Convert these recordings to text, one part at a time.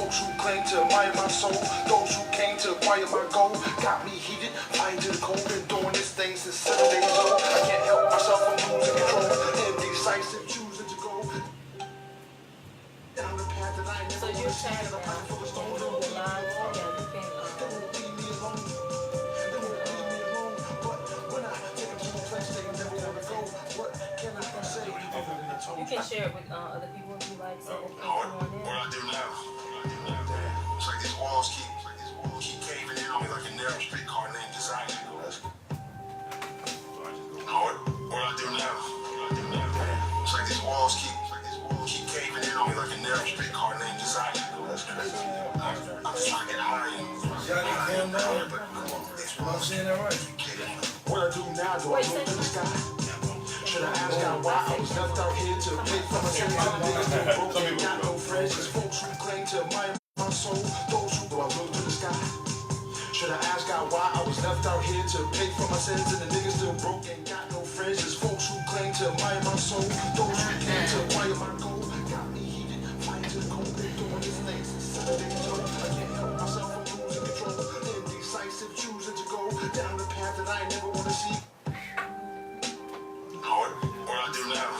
folks who claim to admire my soul, those who came to acquire my goal, got me heated, flying to the cold, been doing this thing since 7 days old. I can't help myself from losing control, indecisive, choosing to go down the path that I never want to see. And I'm like full of stones, they won't leave me alone. They won't leave me alone. But when I take them to a place they never want to go, what can I say? You can share it with other people if you like, so they can come on in. What I do now, it's like these walls keep caving in on me like a narrow streetcar named Desire. What I do now, it's like these walls keep caving in on me like a narrow streetcar named Desire. That's crazy. I'm just trying to get high and Ajani, Kambon. I'm saying that right. what I do now, do I look to the sky? Should I ask God why I was left out here to pay for my sins? And niggas still broke, ain't got no friends. It's folks who claim to admire my soul, those who do I look to the sky? Should I ask God why I was left out here to pay for my sins? And the niggas still broke, ain't got no friends. It's folks who claim to admire my soul, those who came to acquire my goal, got me heated, flying to the cold, been doing this thing since 7 days old. I can't help myself from losing control, indecisive, choosing to go down the path that I never want to see. What I do now,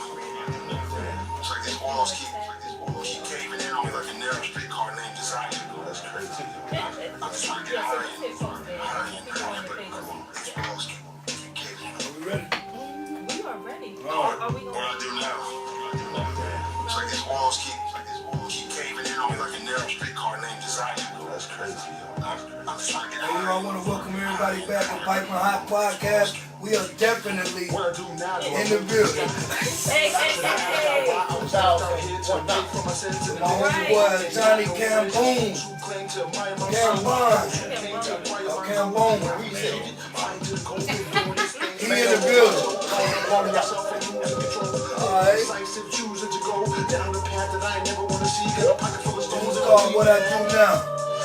it's like these walls keep caving in on me like a narrow streetcar named Desire. That's crazy. I'm just trying to get high and but these walls keep caving in. Are we ready? We are ready. Alright. Are we What going I do now, it's like these walls keep caving in on me like a narrow streetcar named Desire. That's crazy. I'm just trying to get Hey, high. I want to welcome everybody back to Piping Hot Podcast. We are definitely What I do now, in the building. Hey. I was out here to pay for my sins and My homeboy Ajani, Kambon. Kambon. He in the building. Alright. Choosing to go down the path that I never want to see. Got a pocket full of stones. It's called What I Do Now.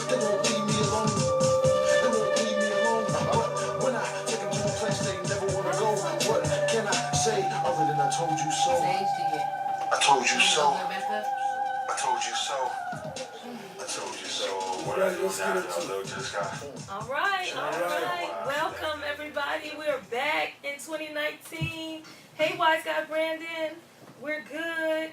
They won't leave me alone. They won't leave me alone. But when I take them to a place they never want to go, what can I say other than I told you so? I told you so. I told you so. I told you so. What I do now, I'll go to the sky. All right. Welcome, everybody. We're back in 2019. Hey, Wise Guy Brandon. We're good.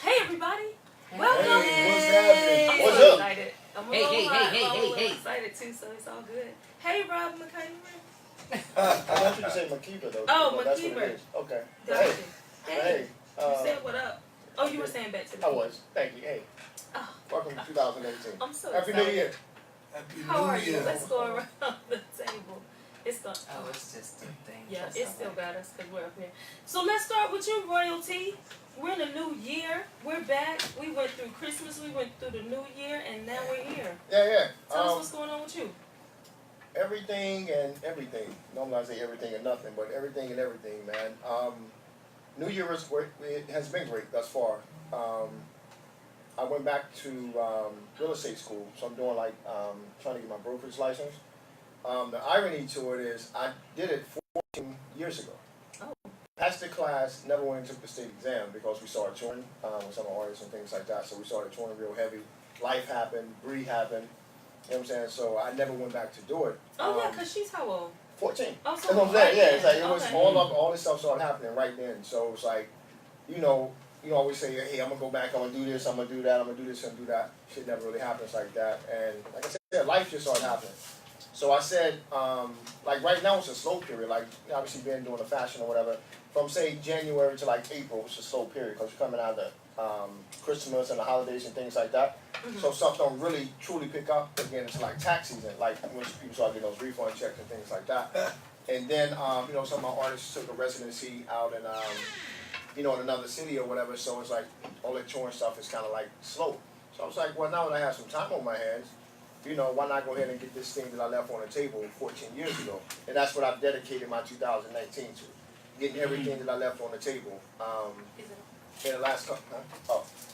Hey, everybody. Welcome. Hey, what's happening? I'm What's so up? excited. I'm a Hey, little hey, hot. hey, I'm a hey, little hey. excited, too, so it's all good. Hey, Rob McKeever. I want you to say Makiba though. Oh, because that's what Makiba. it is. Okay. Gotcha. Hey, Hey. hey. You said what up? Oh, you were saying back to me. I was. Thank you. Hey. Oh, Welcome to 2018. I'm so Happy excited. New Year. Happy How are New you? Year. Let's go around the table. It's the Oh, it's just a thing. yeah, for it still somebody. got us because we're up here. So let's start with you, royalty. We're in a new year. We're back. We went through Christmas. We went through the new year, and now we're here. Yeah. Tell us what's going on with you. Everything and everything. Normally I say everything and nothing, but everything and everything, man. New Year was great. It has been great thus far. I went back to real estate school, so I'm doing trying to get my brokerage license. The irony to it is I did it 14 years ago. Oh. Passed the class, never went and took the state exam because we started touring with some artists and things like that. So we started touring real heavy. Life happened, Bree happened. You know what I'm saying? So I never went back to do it. Oh yeah, because she's how old? 14. Oh, so That's what I'm saying. Yeah, it's like it was okay. all this stuff started happening right then. So it's like, you always say, hey, I'm gonna go back, I'm gonna do this, I'm gonna do that, I'm gonna do this and do that. Shit never really happens like that. And like I said, life just started happening. So I said, like right now it's a slow period. Like obviously being doing the fashion or whatever. From say January to like April, it's a slow period because you're coming out of the Christmas and the holidays and things like that. Mm-hmm. So stuff don't really truly pick up again until like tax season, like when people start getting those refund checks and things like that. And then some of my artists took a residency out in in another city or whatever. So it's like all that touring stuff is kind of like slow. So I was like, well, now that I have some time on my hands, why not go ahead and get this thing that I left on the table 14 years ago? And that's what I've dedicated my 2019 to, getting everything that I left on the table. In the last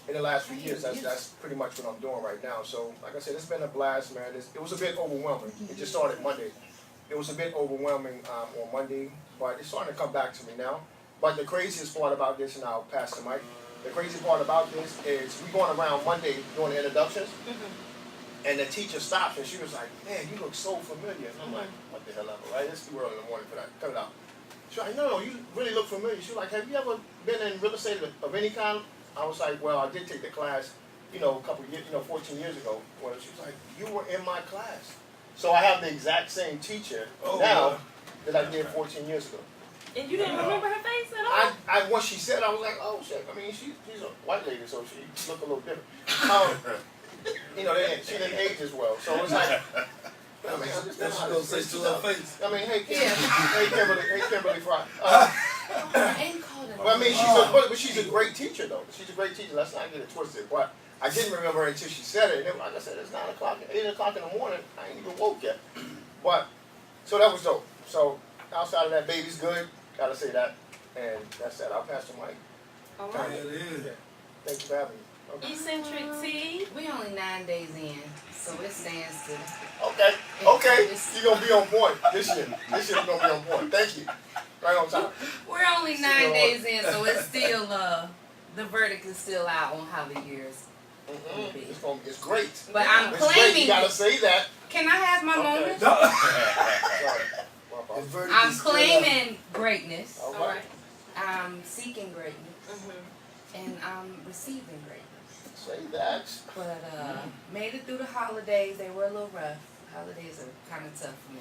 in the last few years, that's pretty much what I'm doing right now. So, like I said, it's been a blast, man. It was a bit overwhelming. It just started Monday. It was a bit overwhelming on Monday, but it's starting to come back to me now. But the craziest part about this, and I'll pass the mic, the crazy part about this is we going around Monday doing the introductions, and the teacher stops and she was like, "Man, you look so familiar." And I'm like, "What the hell ever, right? It's too early in the morning for that. Cut it out." She's like, "No, you really look familiar." She was like, "Have you ever been in real estate of any kind?" I was like, "Well, I did take the class, a couple of years, 14 years ago." Well, she was like, "You were in my class." So I have the exact same teacher now that I did 14 years ago. And you didn't remember her face at all? I once she said, I was like, "Oh shit!" I mean, she's a white lady, so she looked a little different. She didn't age as well, so it's like. I mean, That's what say to her face. I mean, hey, Kimberly Fry. Well, I mean, she's a great teacher, though. She's a great teacher. Let's not get it twisted. But I didn't remember her until she said it. And then, like I said, it's 9 o'clock, 8 o'clock in the morning. I ain't even woke yet. But so that was dope. So outside of that, baby's good. Gotta say that. And that's that. I'll pass the mic. All right. Yeah. Thank you for having me. Okay. Eccentric T. We only 9 days in, so it stands to. Okay. You're gonna be on point this year. This year's gonna be on point. Thank you. Right on time. We're only 9 days in, so it's still the verdict is still out on how the years will be. It's great. But I'm It's great. claiming. You gotta say that. Can I have my moment? Sorry. I'm claiming greatness. All right. I'm seeking greatness, and I'm receiving greatness. Say that. But made it through the holidays. They were a little rough. Holidays are kind of tough for me,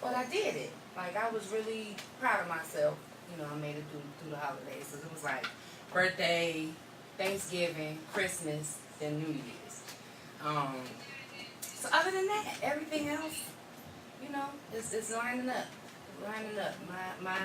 but I did it. Like, I was really proud of myself. I made it through the holidays. So it was like birthday, Thanksgiving, Christmas, then New Year's. So other than that, everything else, it's lining up. My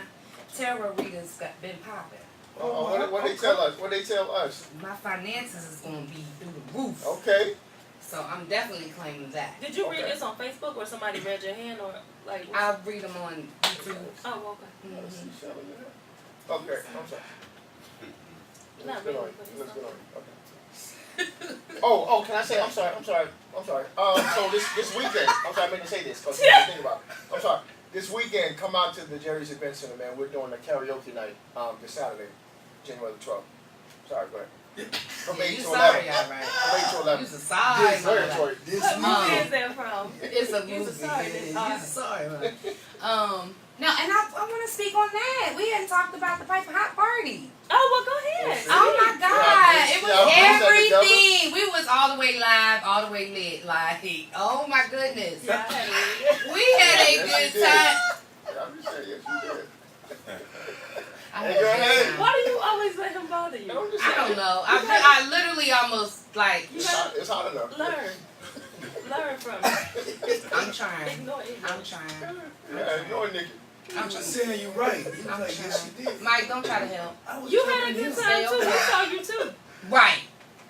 tarot readings been popping. What they tell us? What they tell us? My finances is gonna be through the roof. Okay. So I'm definitely claiming that. Did you read this on Facebook or somebody read your hand or like? I read them on YouTube. Oh, okay. Okay, I'm sorry. Not Let's get on really, it. but it's Let's get on okay. it. Okay. Oh, can I say? I'm sorry. So this weekend, I'm sorry, I meant to say this because I think about it. I'm sorry. This weekend, come out to the Jerry's Event Center, man. We're doing a karaoke night this Saturday, January the 12th. Sorry, go ahead. From 8 to 11. Sorry, all right. From 8 to 11. You're sorry, Sorry. This Who weekend. is that from? It's a You're movie. sorry, You're sorry, man. No, and I want to speak on that. We hadn't talked about the Piper Hot Party. Oh, well, go ahead. Oh my God, it was Yeah, everything. We was all the way live, all the way lit. Like, oh my goodness, Yeah, I had to read it. we had a Yes, good you did. time. I'm just saying, yes, you did. I had a good time. Why do you always let him bother you? I'm just I saying. don't know. I literally almost like. It's hot enough. Learn from it. I'm trying. Ignore it. I'm trying. Yeah, ignore Nikki. I'm just saying you're right. He was I'm like, yes, you trying. did. Mike, don't try to help. I was You had a jumping good in. time too. We saw you too. Right.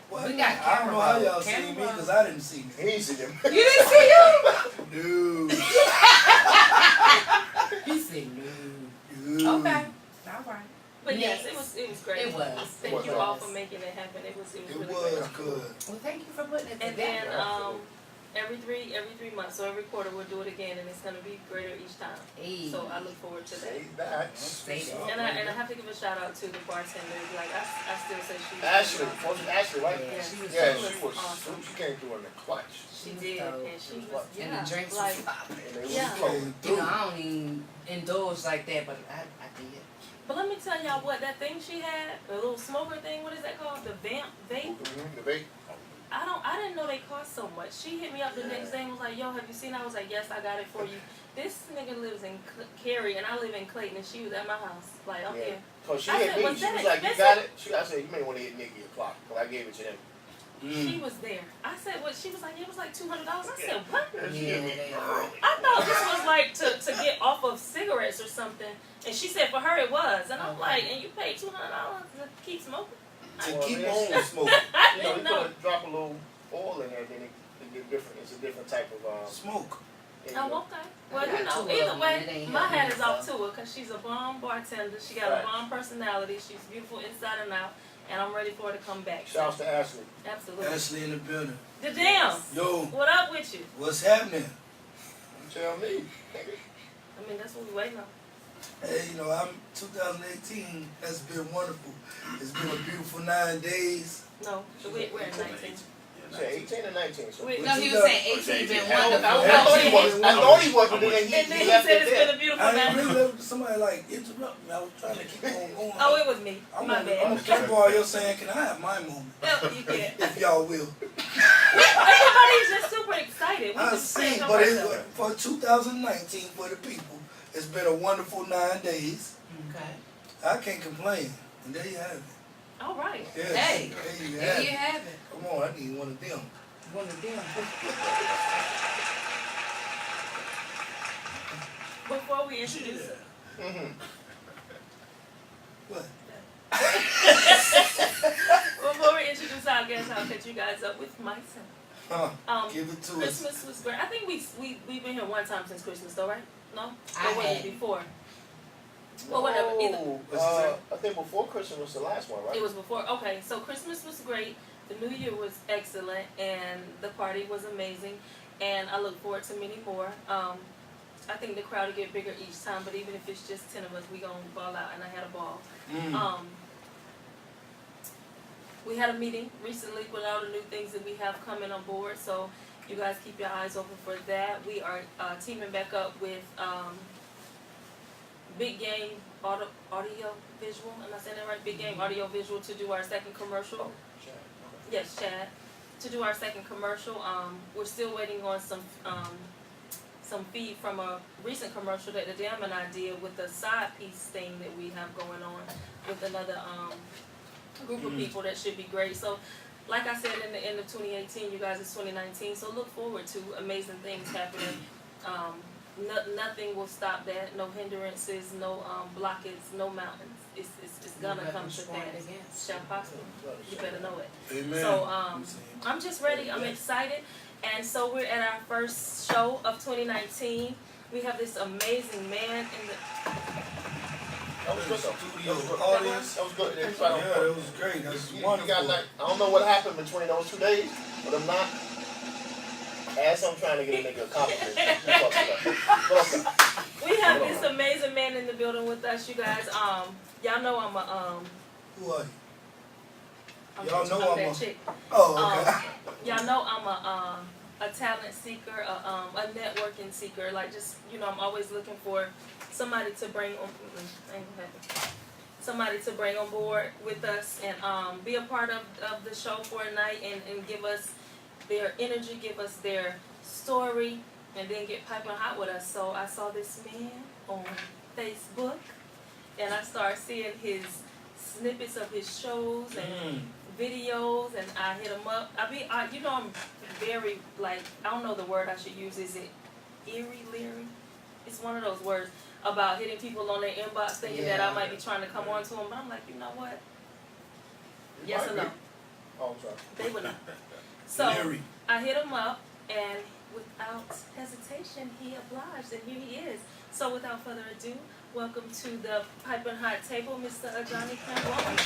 What? We got I don't camera know how roll. y'all see Camera me roll. because I didn't see me. He ain't see him. You didn't see him? No. He said no. No. Okay. All right. But yes, Next. it was great. It was. Thank It you was. all for making it happen. It was It really was great. good. Well, thank you for putting it And together. then every three months, so every quarter we'll do it again, and it's gonna be greater each time. Hey. So I look forward to that. Say that. Say that. And I have to give a shout out to the bartender. Like I still say she. Ashley. Was it Ashley, right? Yeah, she was Yeah, she she was. awesome. She came through in the clutch. She did, dope. and she And was And the drinks like was popping. And they Yeah. was flowing. I don't even indulge like that, but I did. But let me tell y'all what that thing she had, the little smoker thing. What is that called? The vape. The bait. I didn't know they cost so much. She hit me up the next day and was like, "Yo, have you seen?" I was like, "Yes, I got it for you." This nigga lives in Cary and I live in Clayton, and she was at my house. Like, I'm here. Cause she I hit said, me. "Was She that was like, "You expensive?" got it." I said, "You may want to hit Nikki a clock." Cause I gave it to them. She was there. I said, "What?" She was like, "It was like $200." I said, "What?" And she Yeah, hit me they early. I thought this was like to get off of cigarettes or something. And she said for her it was. And I'm like, "And you paid $200 to keep smoking?" To Well, keep man. on smoking. I You know, didn't you know. put a drop a little oil in there, then it get different. It's a different type of Smoke. Oh, okay. Well, I you got know, two of either them, and it way, ain't my helping hat is me, off so. to her because she's a bomb bartender. She got Right. a bomb personality. She's beautiful inside and out. And I'm ready for her to come back. Shouts to Ashley. Absolutely. Ashley in the building. The damn. Yo, What up with you? what's happening? Tell me. I mean, that's what we waiting on. Hey, 2018 has been wonderful. It's been a beautiful 9 days. No, we're in 19. You said 18 or 19? So. Wait, No, he was saying 18 been I wonderful. thought he was, but then And he then he left said it it's there. been a beautiful I didn't night. really let somebody interrupt me. I was trying to keep on going. Oh, it was me. I'm My gonna bad. catball you're saying, can I have my moment? No, you can't. If y'all will. Everybody's just super excited. We I just see, can't help but ourselves. for 2019 for the people, it's been a wonderful 9 days. Okay. I can't complain. And there you have it. All right. Yes, Hey, there you there have you it. have it. Come on, I need one of them. One of them. Before we introduce What? before we introduce our guests, I'll catch you guys up with myself. Give it to us. Christmas was great. I think we've been here one time since Christmas, though, right? No? I Or was had. it before? Well, whatever. Either. I think before Christmas was the last one, right? It was before. Okay, so Christmas was great. The New Year was excellent, and the party was amazing. And I look forward to many more. I think the crowd will get bigger each time, but even if it's just 10 of us, we gonna ball out. And I had a ball. We had a meeting recently with all the new things that we have coming on board, so you guys keep your eyes open for that. We are teaming back up with Big Game Audio Visual. Am I saying that right? Big Game Audio Visual to do our second commercial. Yes, Chad. To do our second commercial. We're still waiting on some feed from a recent commercial that the Damn and I did with the side piece thing that we have going on with another group of people that should be great. So, like I said, in the end of 2018, you guys, it's 2019. So look forward to amazing things happening. Nothing will stop that. No hindrances, no blockades, no mountains. It's gonna come to pass. Shall prosper. You better know it. Amen. So I'm just ready. I'm excited. And so we're at our first show of 2019. We have this amazing man in the That was good. Studio That was good. audience. That was good. Yeah, it was great. That was You wonderful. got like, I don't know what happened between those 2 days, but I'm not. As I'm trying to get a nigga a compliment. We have this amazing man in the building with us, you guys. Y'all know I'm a Who are you? I'm Y'all that- know I'm I'm that a- chick. Oh, okay. Y'all know I'm a talent seeker, a networking seeker. Like just I'm always looking for somebody to bring on. Ain't gonna happen. Somebody to bring on board with us and be a part of the show for a night and give us their energy, give us their story, and then get piping hot with us. So I saw this man on Facebook, and I started seeing his snippets of his shows and videos, and I hit him up. I'm very I don't know the word I should use. Is it leery? It's one of those words about hitting people on their inbox thinking that I might be trying to come on to them, but I'm like, you know what? Yes or no? Oh, I'm sorry. They would know. So Leery. I hit him up, and without hesitation, he obliged, and here he is. So without further ado, welcome to the Piping Hot Table, Mr. Ajani Kambon.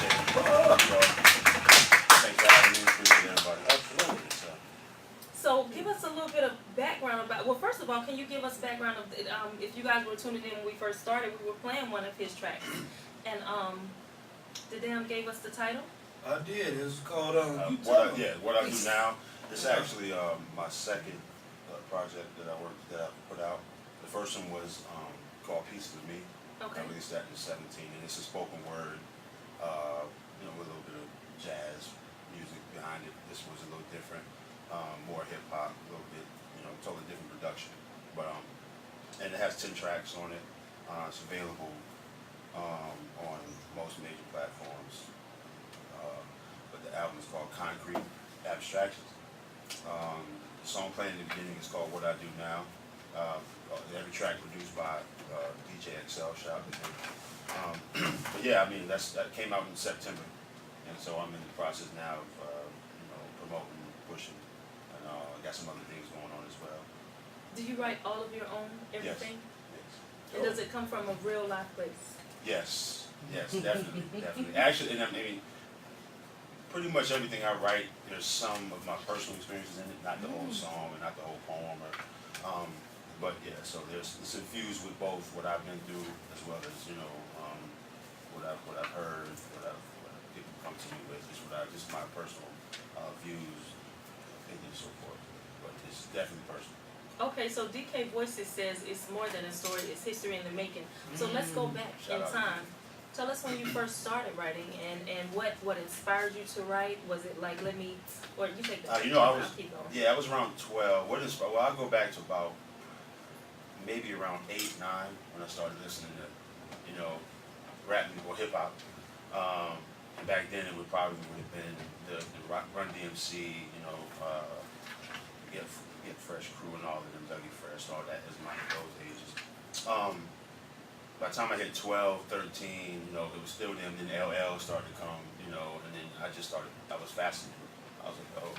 Thanks for having me. Appreciate everybody. Absolutely. So give us a little bit of background about. Well, first of all, can you give us background of if you guys were tuning in when we first started? We were playing one of his tracks, and the Damn gave us the title. I did. It was called What I do now. It's actually my second project that I put out. The first one was called Pieces of Me. Okay. I released that in 2017, and it's a spoken word, with a little bit of jazz music behind it. This was a little different, more hip hop, a little bit, totally different production. But and it has 10 tracks on it. It's available on most major platforms. But the album is called Concrete Abstractions. The song playing in the beginning is called What I Do Now. Every track produced by DJ XL, shout out to him. But yeah, I mean that came out in September, and so I'm in the process now of promoting, pushing, and I got some other things going on as well. Do you write all of your own everything? Yes. And does it come from a real life place? Yes, definitely, definitely. Actually, and I mean, pretty much everything I write, there's some of my personal experiences in it, not the whole song and not the whole poem. But yeah, so it's infused with both what I've been through as well as what I've heard, what people come to me with, just my personal views, opinions, so forth. But it's definitely personal. Okay, so DK Voices says it's more than a story, it's history in the making. So let's go back Shout in out. time. Tell us when you first started writing and what inspired you to write. Was it like, or you take the I'll keep going. Yeah, I was around 12. Well, I'll go back to about maybe around 8, 9 when I started listening to, rap music or hip hop. And back then it would have been the Run DMC, Get Fresh Crew and all of them, Dougie Fresh, all that is those ages. By the time I hit 12, 13, it was still them. Then LL started to come, and then I was fascinated. I was like, oh,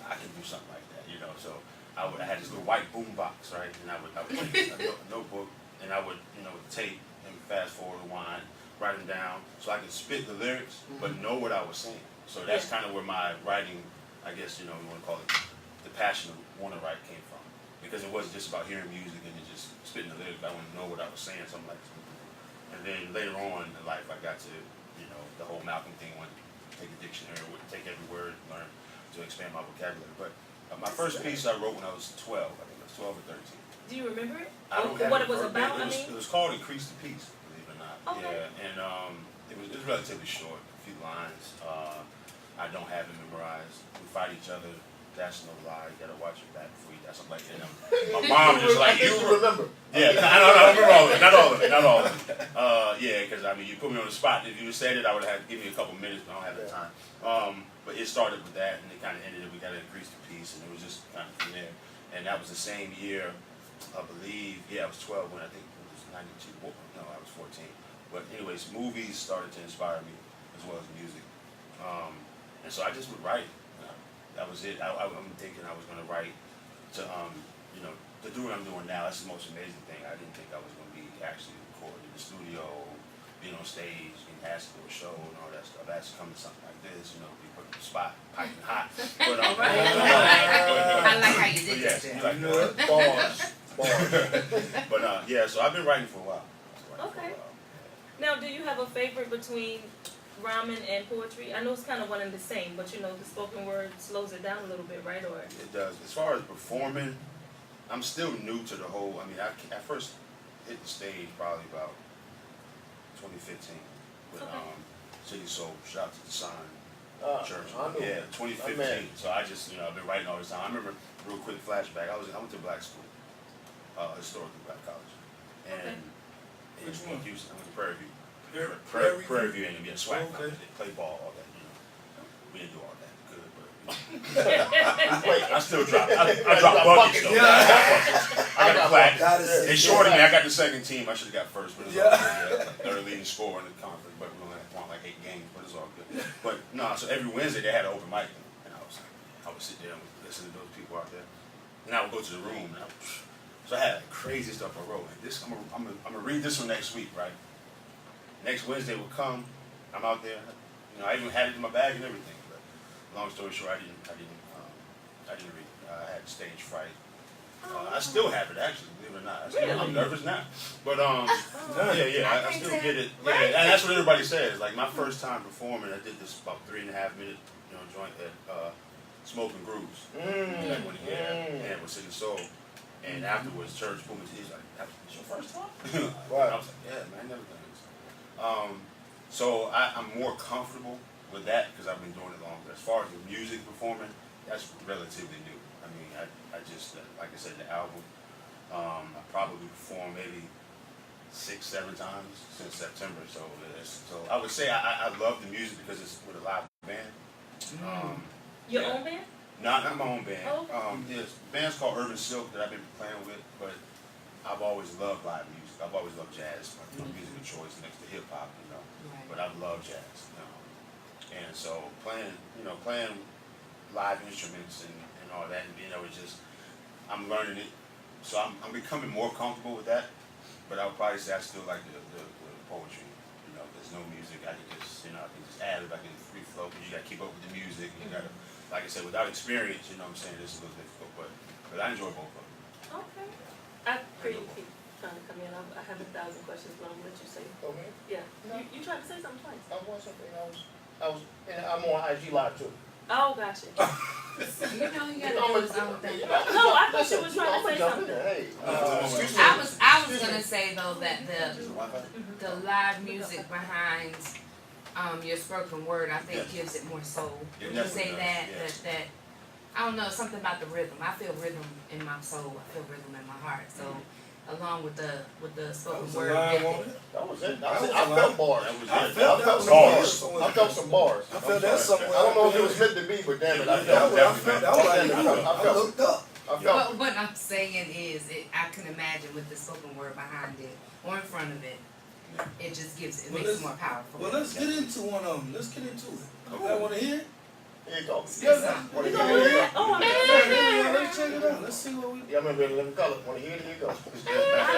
I can do something like that, So I had this little white boom box, right? And I would take a notebook, and I would, tape and fast forward, rewind, write them down, so I could spit the lyrics, but know what I was saying. So that's kind of where my writing, I guess, you want to call it, the passion of wanting to write came from. Because it wasn't just about hearing music and then just spitting the lyrics. I wanted to know what I was saying, something like that. And then later on in life, I got to, the whole Malcolm thing, wanted to take a dictionary, take every word, learn to expand my vocabulary. But my first piece I wrote when I was 12, I think it was 12 or 13. Do you remember it? I don't have What it it was verbatim. about, It was called Increase the Peace, believe it or not. Okay. Yeah, and it was relatively short, a few lines. I don't have it memorized. We fight each other. That's no lie. You gotta watch your back before you die. Something like that. My mom just like, You remember? yeah, I don't remember all of it. Not all of it. Yeah, because you put me on the spot. If you said it, I would have given you a couple minutes, but I don't have the time. But it started with that, and it kind of ended. We got to increase the piece, and it was just kind of from there. And that was the same year, I believe. Yeah, I was 12 when I think it was 92. No, I was 14. But anyways, movies started to inspire me as well as music, and so I just would write. That was it. I'm thinking I was going to write to do what I'm doing now. That's the most amazing thing. I didn't think I was going to be actually recording in the studio, being on stage, being asked to do a show and all that stuff. That's coming to something like this, be put on the spot, piping hot. But I like how you did yes, that. you like that. Bars. But yeah, so I've been writing for a while. Okay. Now, do you have a favorite between rhyming and poetry? I know it's kind of one and the same, but the spoken word slows it down a little bit, right? Or It does. As far as performing, I'm still new to the whole. I first hit the stage probably about 2015 with City Soul. Shout out to the Sign Church. I know. Yeah, 2015. So I just I've been writing all this time. I remember real quick flashback. I went to black school, historically black college, and Which in one? Houston. I went to Prairie View. Prairie Prairie View ain't gonna be a swag. Okay. Play ball, all that. We didn't do all that good, but Wait, I still dropped. I dropped buckets though. Yeah. I got the plaque. That is They shorted me. I got the second team. I should have got first, but it's all Yeah. good. Yeah. Third leading scorer in the conference, but we only won like 8 games, but it's all good. But no, so every Wednesday they had an open mic, and I would sit there and listen to those people out there, and I would go to the room. So I had like crazy stuff I wrote. Like this, I'm gonna read this one next week, right? Next Wednesday would come. I'm out there. I even had it in my bag and everything. But long story short, I didn't read. I had stage fright. I still have it actually, believe it or not. I'm nervous now. But yeah, I still get it. Yeah, and that's what everybody says. Like my first time performing, I did this about 3.5 minute, joint at Smoking Grooves. Back when with City Soul. And afterwards, church pulled me to. He's like, "That's your first time?" Wow. And I was like, "Yeah, man, I never done this." So I'm more comfortable with that because I've been doing it longer. As far as the music performing, that's relatively new. I mean, I just, like I said, the album, I probably performed maybe 6-7 times since September. So I would say I love the music because it's with a live band. your own band? Not my own band. Oh, okay. There's bands called Urban Silk that I've been playing with, but I've always loved live music. I've always loved jazz, my music of choice next to hip hop, Right. But I've loved jazz, and so playing live instruments and all that, and it's just I'm learning it, so I'm becoming more comfortable with that. But I would probably say I still like the poetry. There's no music. I can just I can just add it. I can free flow because you got to keep up with the music. You got to, like I said, without experience, it's a little difficult. But I enjoy both of them. Okay. I hear you keep trying to come in. I have 1,000 questions, but I'm gonna let you say. Okay. Yeah. No. You tried to say something twice. I was something. And I'm on IG Live too. Oh, gotcha. You know he got to do his own thing. No, I thought you was trying to say something. Hey, excuse me. I was gonna say though that the live music behind your spoken word, I think Yes. gives it more soul. It Would you definitely say does, that yes. that I don't know, something about the rhythm. I feel rhythm in my soul. I feel rhythm in my heart. So along with the spoken was a word, line gifted. on it. That was it. That was I a felt bars. That was I it. felt that was Bars. somewhere. I felt some bars. I felt that somewhere. I don't know if it was meant to be, but damn it, I That felt was, it. I felt that was like, I looked up. I felt But it. what I'm saying is, I can imagine with the spoken word behind it or in front of it, it just gives it Well, makes it let's- more powerful. Well, let's get into one of them. Let's get into it. I want to hear it. Here you go. Yeah, Wanna You hear gonna it? do that? Oh, I'm yeah, let's check it out. Let's see what we. Yeah, I'm in red, living color. Wanna hear it? Here you go. I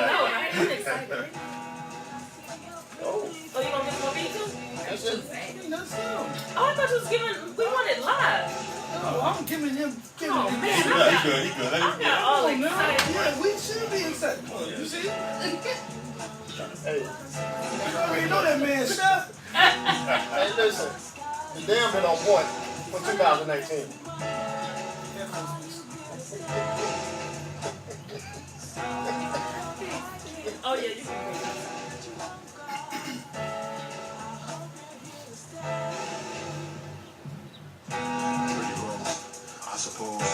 know, right? I'm excited. Oh, Oh, you gonna give me a beat too? that's it. That's him. Oh, I thought you was giving. We want it live. No, I'm giving him. Oh man, He good, he good, he good. Let I him got all Come on, man. excited. Yeah, we should be excited. Come on, you see? Hey, You already know that man stuff. hey, listen. The damn been on point for 2019. Oh yeah, you can bring it. Pretty rose, I suppose.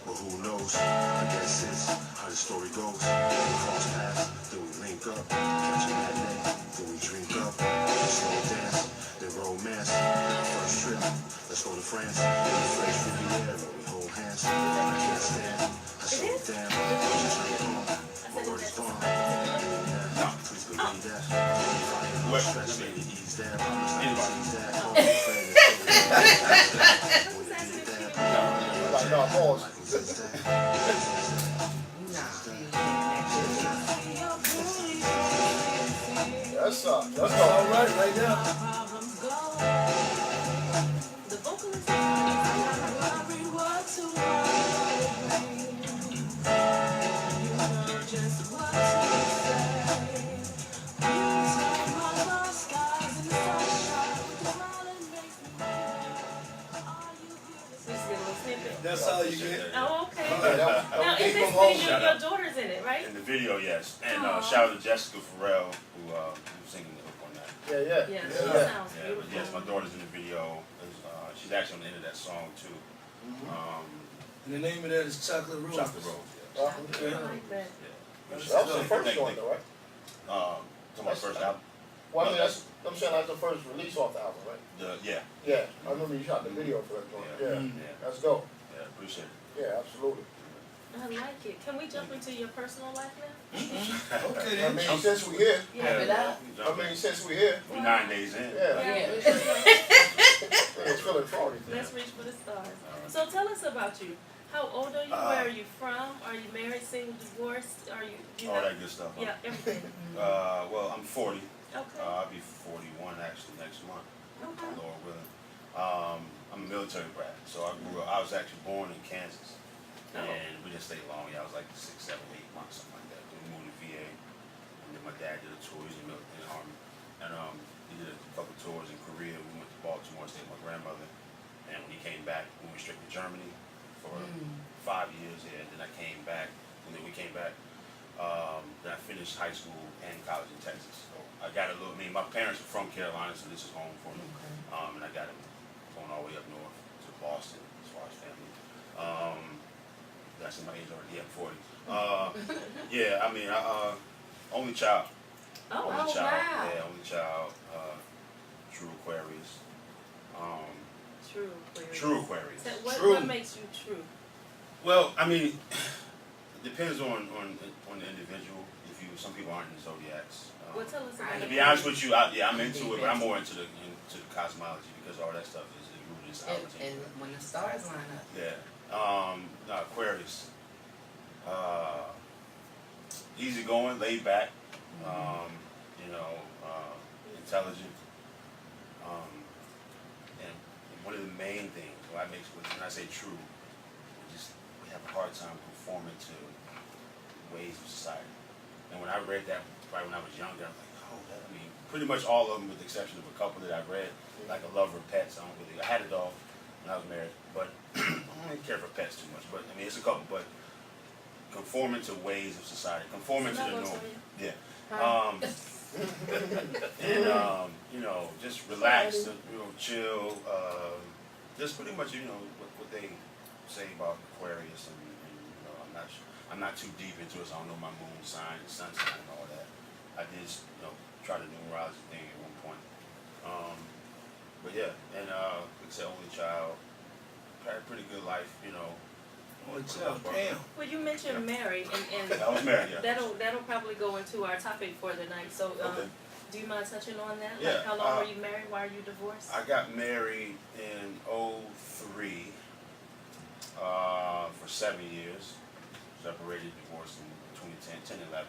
But who knows? I guess it's how the story goes. Cross paths, then we link up. Catch a matinee, then we drink up. Slow dance, then romance. First trip, let's go to France. In the French Riviera, we hold hands. I can't stand, I slow down. Just drink on, my word is bond. Yeah, please believe that. What? Stress, maybe ease that. Anybody. Ease that. Like, no, pause. That's That's all right, right now. The vocalist. Just get a little snippet. That's all you get. Oh, okay. Yeah, that Now, was in this home. video, Shout your out. daughter's in it, right? In the video, yes. And Aw. shout out to Jessica Farrell, who was singing the hook on that. Yeah, Yeah, yeah. she Yeah. sounds Yeah, but beautiful. yes, my daughter's in the video. She's actually on the end of that song too. And the name of that is Chocolate Rose. Chocolate Rose. Uh, Okay. I like that. Yeah. That was the first one, though, right? To my first album. Well, I mean, I'm saying that's the first release off the album, right? Yeah. Yeah, I remember you shot the video for that joint. Yeah. Yeah, Yeah. that's dope. Yeah. Appreciate it. Yeah, absolutely. I like it. Can we jump into your personal life now? Okay, I then. mean, since we're here, Yeah. I mean, since we're here, We're 9 days in. yeah, Yeah. it's feeling froggy. Let's reach for the stars. So tell us about you. How old are you? Where are you from? Are you married, single, divorced? Are you All have, that good stuff. Huh? yeah, everything. Well, I'm 40. Okay. I'll be 41 actually next month, Okay. Lord willing. I'm a military brat, so I was actually born in Kansas, Oh. and we didn't stay long. Yeah, I was like 6, 7, 8 months, something like that. Then we moved to VA, and then my dad did a tour. He's in the Army, and he did a couple tours in Korea. We went to Baltimore and stayed with my grandmother, and when he came back, we went straight to Germany for 5 years there. And then I came back, and then we came back. Then I finished high school and college in Texas. So I got a little. I mean, my parents are from Carolina, so this is home for me. And I got them going all the way up north to Boston as far as family. That's in my age already. Yeah, 40. Yeah, I mean, only child. Oh, Only oh, child. wow. Yeah, only child. True Aquarius. True. Aquarius. True Aquarius. So what True. makes you true? Well, I mean, it depends on the individual. Some people aren't in the zodiacs. Well, tell us about To it. be honest with you, I'm into it, but I'm more into the cosmology because all that stuff is rooted in astrology. And when the stars line up. Yeah. Aquarius. Easy going, laid back. Intelligent. And one of the main things when I say true, we have a hard time conforming to ways of society. And when I read that right when I was younger, I was like, oh, that, I mean, pretty much all of them, with the exception of a couple that I read, like a lover of pets. I had a dog when I was married, but I don't really care for pets too much. But I mean, it's a couple. But conforming to ways of society, conforming to the norm. Yeah. You know, just relax, chill. Just pretty much, you know, what they say about Aquarius, and you know, I'm not too deep into it, so I don't know my moon sign, sun sign, and all that. I did, you know, try the numerology thing at one point. But yeah, and like I said, only child, had a pretty good life, you know. Only child, damn. Well, you mentioned married, and I was married, yeah. that'll probably go into our topic for the night. So, Okay. do you mind touching on that? Yeah, Like, how long were you married? Why are you divorced? I got married in '03 for 7 years. Separated, divorced in 2010, 11.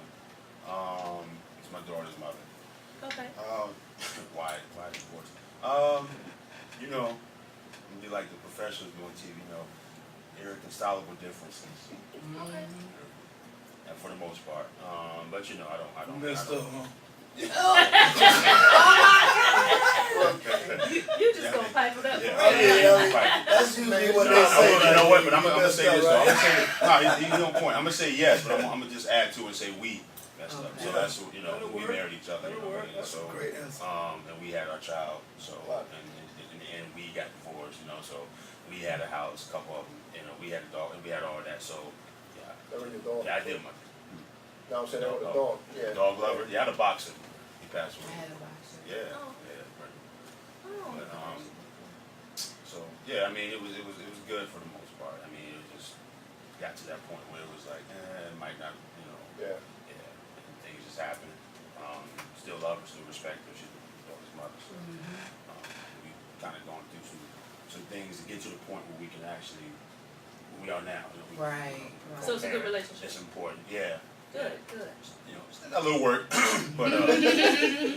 It's my daughter's mother. Okay. Why divorce? You know, when you like the professionals on TV, you know, irreconcilable differences. Okay. And for the most part, but you know, I don't. Messed up, huh? You just gonna pipe it up. Yeah. That's usually what No, they say. you know what? But I'm gonna Messed say up, this though. I'm right? gonna say no. He's on point. I'm gonna say yes, but I'm gonna just add to it and say we messed up. So Okay. that's what, you know, That'll we work. married each other. That'll You know, work. and That's so a great answer. and we had our child. So and we got divorced. You know, so we had a house, a couple of them. You know, we had a dog and we had all that. So yeah, That was your dog. yeah, I did my No, I'm saying that was the dog. Yeah. dog lover. Yeah, I had a boxer. He passed I away. had a boxer. Yeah, Oh. yeah. Right. Oh, But, so yeah, I mean, it was good for the most part. I mean, it just got to that point where it was like, it might not, you know, Yeah. and things just happen. Still love her, still respect her. She's my daughter's mother. So we kind of gone through some things to get to the point where we can actually, where we are now. You know, Right. So it's a good relationship. It's important, yeah. Good, good. You know, it's a little work, but you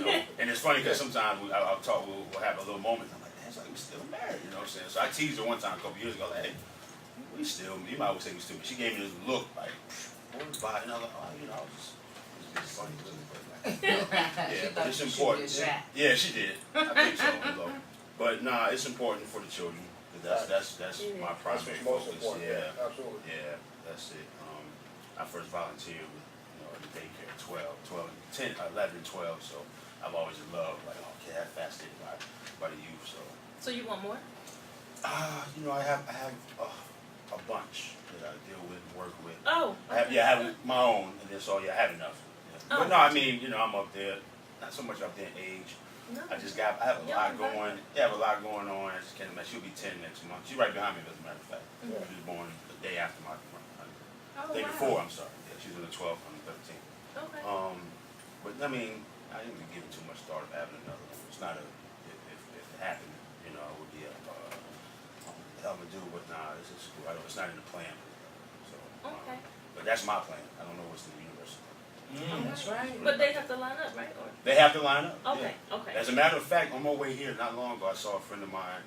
know, and it's funny because sometimes I'll talk, we'll have a little moment. I'm like, it's like we still married, you know what I'm saying? So I teased her one time a couple years ago, like, hey, we still, you might always say we still, but she gave me this look like, what was by? And I was like, oh, you know, it's funny, really, but yeah, but it's important. Yeah, she did. I think so. You know. But nah, it's important for the children. That's my That's primary what's most focus. important. Yeah, Absolutely. yeah, that's it. I first volunteered with, you know, in the daycare at 10, 11, and 12. So I've always loved, like, okay, I'm fascinated by the youth. So you want more? you know, I have a bunch that I deal with and work with. Oh. I have my own, and then so I have enough. Yeah. Oh. But no, I mean, you know, I'm up there, not so much up there in age. No. I have a lot going. Yeah, I have a lot going on. I just can't imagine. She'll be 10 next month. She's right behind me, as a matter of fact. Mhm. She was born the day after my Oh, day wow. before. I'm sorry. Yeah, she's on the 12th. I'm the 13th. Okay. But I mean, I didn't give it too much thought of having another one. It's not if it happened, you know, it would be a hell of a do. But nah, it's just cool. It's not in the plan. So. Okay. But that's my plan. I don't know what's in the universe. That's right. But they have to line up, right? Or They have to line up. okay, Yeah. okay. As a matter of fact, on my way here not long ago, I saw a friend of mine.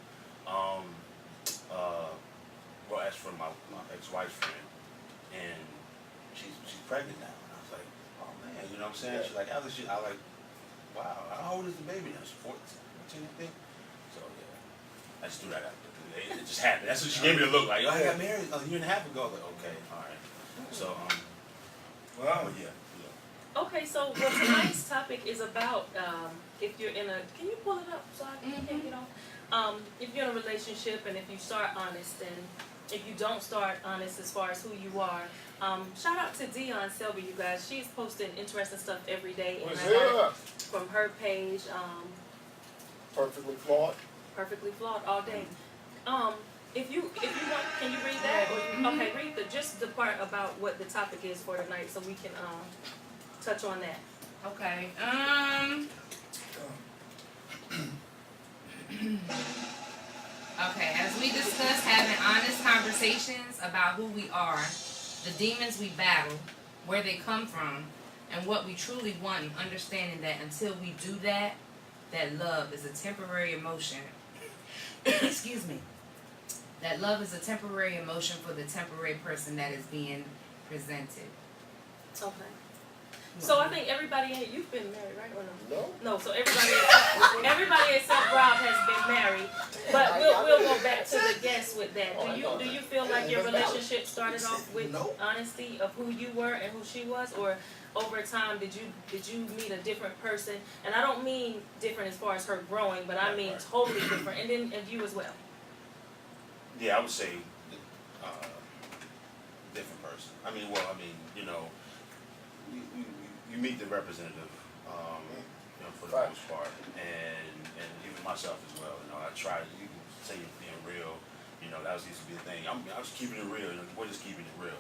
Well, as for my ex-wife's friend, and she's pregnant now. And I was like, oh man, you know what I'm saying? Yeah. She's like, Alex, I like, wow, how old is the baby now? She's 14, I think. So yeah, I just threw that out there. It just happened. That's what she gave me the look like. Oh, I got married a year and a half ago. I was like, okay, all right. So Wow. but yeah. Okay, so well, tonight's topic is about if you're in a. Can you pull it up so I can take it off? If you're in a relationship and if you start honest and if you don't start honest as far as who you are. Shout out to Dion Selby, you guys. She's posting interesting stuff every day, and What's I got it up? from her page. Perfectly flawed. Perfectly flawed all day. If you want, can you read that? Or you, okay, read just the part about what the topic is for tonight, so we can touch on that. Okay. Okay, as we discussed, having honest conversations about who we are, the demons we battle, where they come from, and what we truly want, and understanding that until we do that, that love is a temporary emotion. Excuse me. That love is a temporary emotion for the temporary person that is being presented. Okay. So I think everybody you've been married, right? Or no? No. No. So everybody except Rob has been married. But we'll go back to the guest with that. Do you feel like your relationship started off with honesty of who you were and who she was, or over time did you meet a different person? And I don't mean different as far as her growing, but I mean totally different. And you as well. Yeah, I would say different person. You meet the representative, for the most part, and even myself as well. I try to, you can say you're being real. That used to be a thing. I was keeping it real. We're just keeping it real.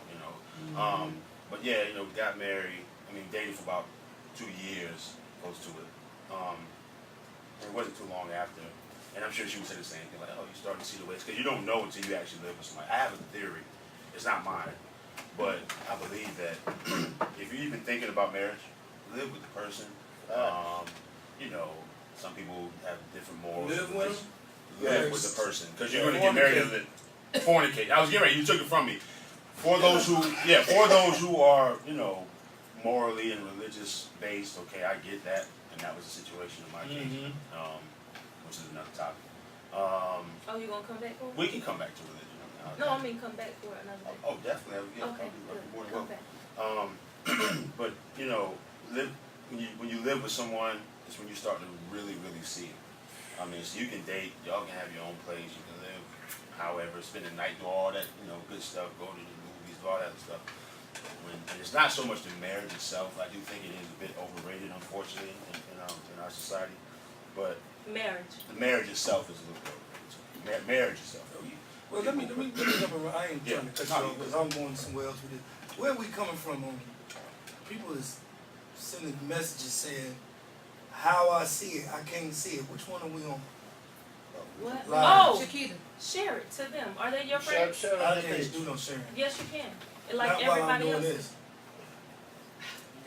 But yeah, we got married. Dated for about 2 years, close to it. It wasn't too long after. And I'm sure she would say the same thing, like, oh, you're starting to see the ways. Because you don't know until you actually live with somebody. I have a theory. It's not mine. But I believe that if you're even thinking about marriage, live with the person. Some people have different morals. Live with them? Live with the person. Because you're going to get married and fornicate. I was getting ready. You took it from me. For those who are, morally and religious based, okay, I get that. And that was the situation in my case. Which is another topic. You gonna come back for it? We can come back to religion. No, I mean come back for it another day. Oh, definitely. Yeah, Okay, I'll be more than come welcome. back. But when you live with someone, it's when you start to really, really see it. So you can date, y'all can have your own place, you can live, however, spend the night, do all that, good stuff, go to the movies, do all that stuff. And it's not so much the marriage itself. I do think it is a bit overrated, unfortunately, in our society. But the marriage itself is a little bit overrated. Marriage itself. Well, let me jump around. I ain't trying to cut you off because I'm going somewhere else with it. Where are we coming from? People is sending messages saying how I see it. I can't see it. Which one are we on? What? Live. Oh, Chiquita. share it to them. Are they your friends? I can't do no sharing. Yes, you can. Like Not while I'm everybody doing else. this.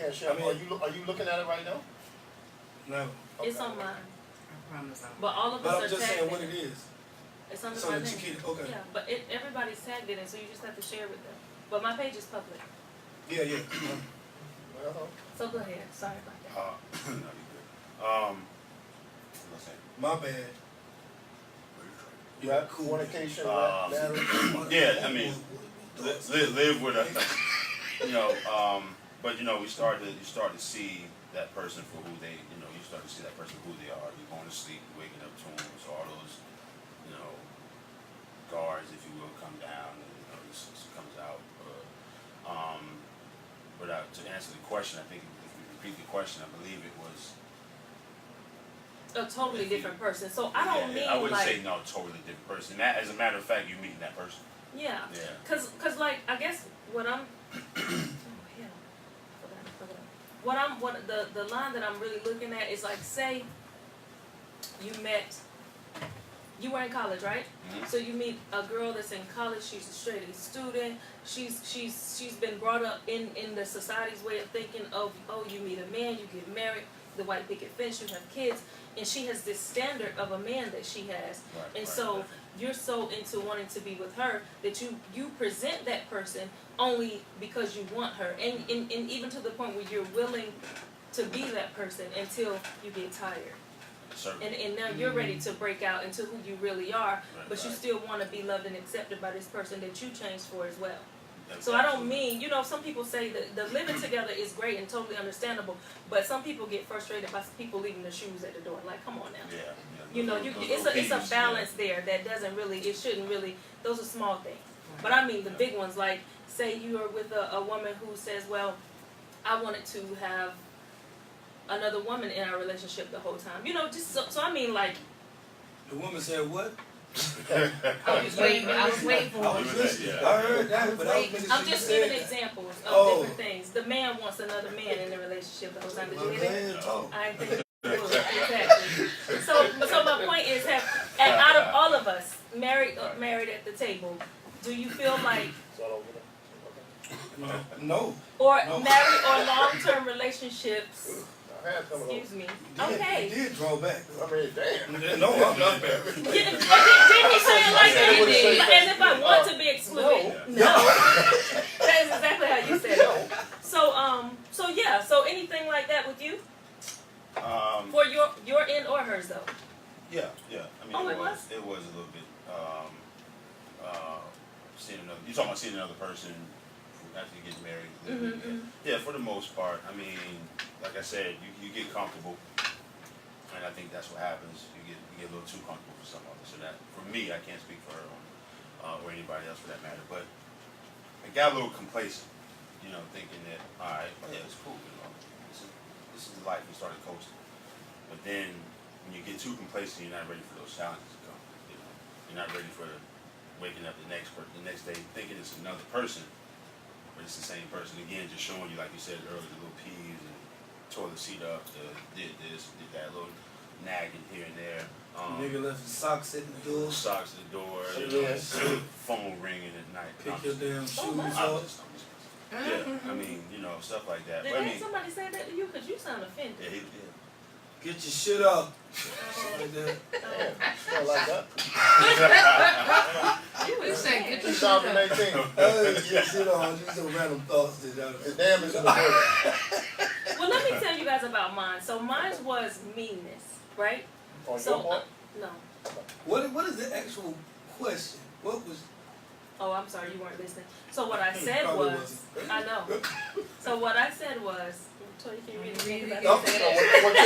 Yeah, sure. Are you looking at it right now? No. It's on mine. I promise I'm. But all of But us I'm are just tagged saying in what it. it is. It's under So my the name. Chiquita, okay. Yeah, but everybody's tagged in it, so you just have to share with them. But my page is public. Yeah, yeah. Well, So go ahead. Sorry about that. No, you're good. What's that? My bad. rap, fornication, Um, marriage. Yeah, live with a, but you start to see that person for who they, you start to see that person who they are. You're going to sleep, waking up to them, so all those, guards, if you will, come down, and this comes out. But to answer the question, I think if we repeat the question, I believe it was. A totally different person. So I don't mean I wouldn't like. say no, totally different person. As a matter of fact, you're meeting that person. Yeah. Yeah. Cause like I guess what I'm. Oh hell, I forgot. The line that I'm really looking at is like, say you were in college, right? Mm-hmm. So you meet a girl that's in college. She's a straight A student. She's been brought up in the society's way of thinking of, oh, you meet a man, you get married, the white picket fence, you have kids, and she has this standard of a man that she has, and so you're so into wanting to be with her that you present that person only because you want her, and even to the point where you're willing to be that person until you get tired. And now you're ready to break out into who you really are, but you still want to be loved and accepted by this person that you changed for as well. So I don't mean, some people say that the living together is great and totally understandable, but some people get frustrated by people leaving their shoes at the door. Like, come on now. It's a balance there that it shouldn't really, those are small things. But I mean the big ones, like say you are with a woman who says, well, I wanted to have another woman in our relationship the whole time. Just so I mean like. The woman said what? I was waiting for I was listening. I heard that, but I'm just giving examples of different things. The man wants another man in the relationship the whole time. Did you hear that? I think it was. Exactly. So my point is, out of all of us married at the table, do you feel like No. or married or long-term relationships I had some of those. Excuse me. You Okay. did draw back. I mean, damn. No, I'm not back. Didn't he say it like that? He did. As if I want to be excluded. No. No. That is exactly how you said it. So yeah. So anything like that with you? For your end or hers though? Yeah. I mean, Oh, it it was a little bit. Seeing another. You talking about seeing another person after you get married? Yeah, for the most part. I mean, like I said, you get comfortable, and I think that's what happens. You get a little too comfortable for some others. So that, for me, I can't speak for her or anybody else for that matter. But I got a little complacent, thinking that all right, yeah, it's cool. This is the life. We started coasting, but then when you get too complacent, you're not ready for those challenges to come. You're not ready for waking up the next day thinking it's another person, but it's the same person again, just showing you, like you said earlier, the little peeves and tore the seat up, did this, did that, little nagging here and there. Nigga left his socks at the door. Socks at the door, phone ringing at night. Pick your damn shoes I'm up. just- yeah, I mean, stuff like that. Did But I mean, somebody say that to you? Because you sound offended. yeah, Get your shit up. Like that. Damn, smell like that. You You was said get your 2018. Get your shit on. Just some random thoughts that The damn is in the building. Well, let me tell you guys about mine. So mine was meanness, right? On your So part? no. What is the actual question? What was? Oh, I'm sorry, you weren't listening. So what I said Probably was, I know. So what I said was, Toya, can you read it? Read it Because I again. didn't say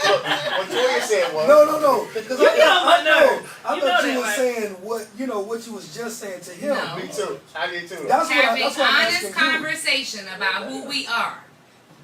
No, that. what Toya said was. No. Because You know my nerve. I You thought know you that, were right? saying what you was just saying to him. No. Me too. I did too. That's what Having I'm honest asking you. conversation about who we are,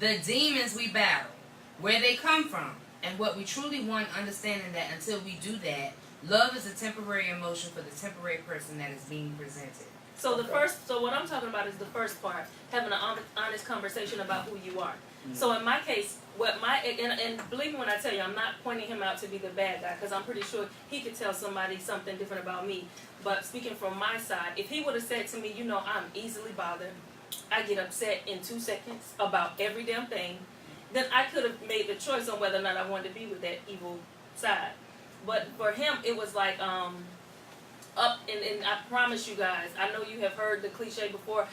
the demons we battle, where they come from, and what we truly want, understanding that until we do that, love is a temporary emotion for the temporary person that is being presented. So so what I'm talking about is the first part, having an honest conversation about who you are. So in my case, and believe me when I tell you, I'm not pointing him out to be the bad guy, because I'm pretty sure he could tell somebody something different about me. But speaking from my side, if he would have said to me, I'm easily bothered, I get upset in 2 seconds about every damn thing, then I could have made the choice on whether or not I wanted to be with that evil side. But for him, it was like, and I promise you guys, I know you have heard the cliche before,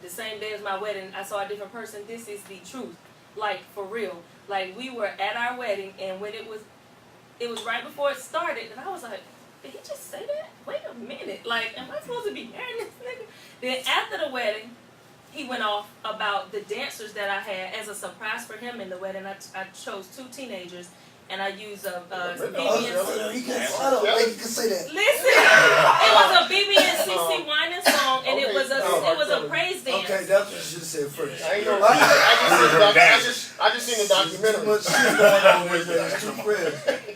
the same day as my wedding, I saw a different person. This is the truth. Like, for real. Like, we were at our wedding, and when it was right before it started, and I was like, did he just say that? Wait a minute. Like, am I supposed to be marrying this nigga? Then after the wedding, he went off about the dancers that I had as a surprise for him in the wedding. I chose 2 teenagers, and I used a BB&C. He can, I don't think you can say that. Listen, it was a BB&CC whining song, and it was a praise dance. Okay, that's what you should have said first. I ain't know. I just seen the Too documentary. much shit going on with that. It's too fresh.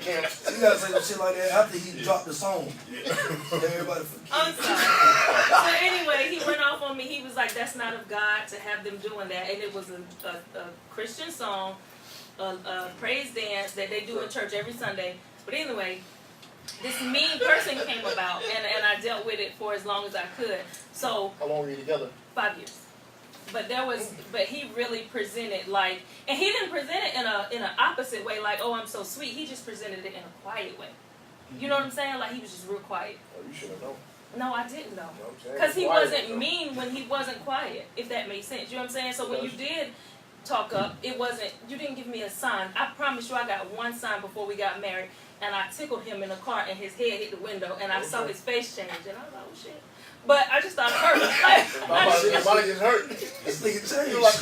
Yeah. You gotta say some shit like that after he dropped the song. Everybody forget. I'm sorry. So anyway, he went off on me. He was like, "That's not of God to have them doing that," and it was a Christian song, a praise dance that they do in church every Sunday. But anyway, this mean person came about, and I dealt with it for as long as I could. So How long were you together? 5 years. But he really presented like, and he didn't present it in an opposite way, like, oh, I'm so sweet. He just presented it in a quiet way. You know what I'm saying? Like, he was just real quiet. Oh, you should have known. No, I didn't know. You know what I'm saying? Because he Quiet, wasn't though. mean when he wasn't quiet, if that makes sense. You know what I'm saying? So when you did talk up, you didn't give me a sign. I promise you I got one sign before we got married, and I tickled him in the car, and his head hit the window, and I saw his face change, and I was like, oh, shit. But I just thought it hurt. My body just hurt. This nigga changed. You like,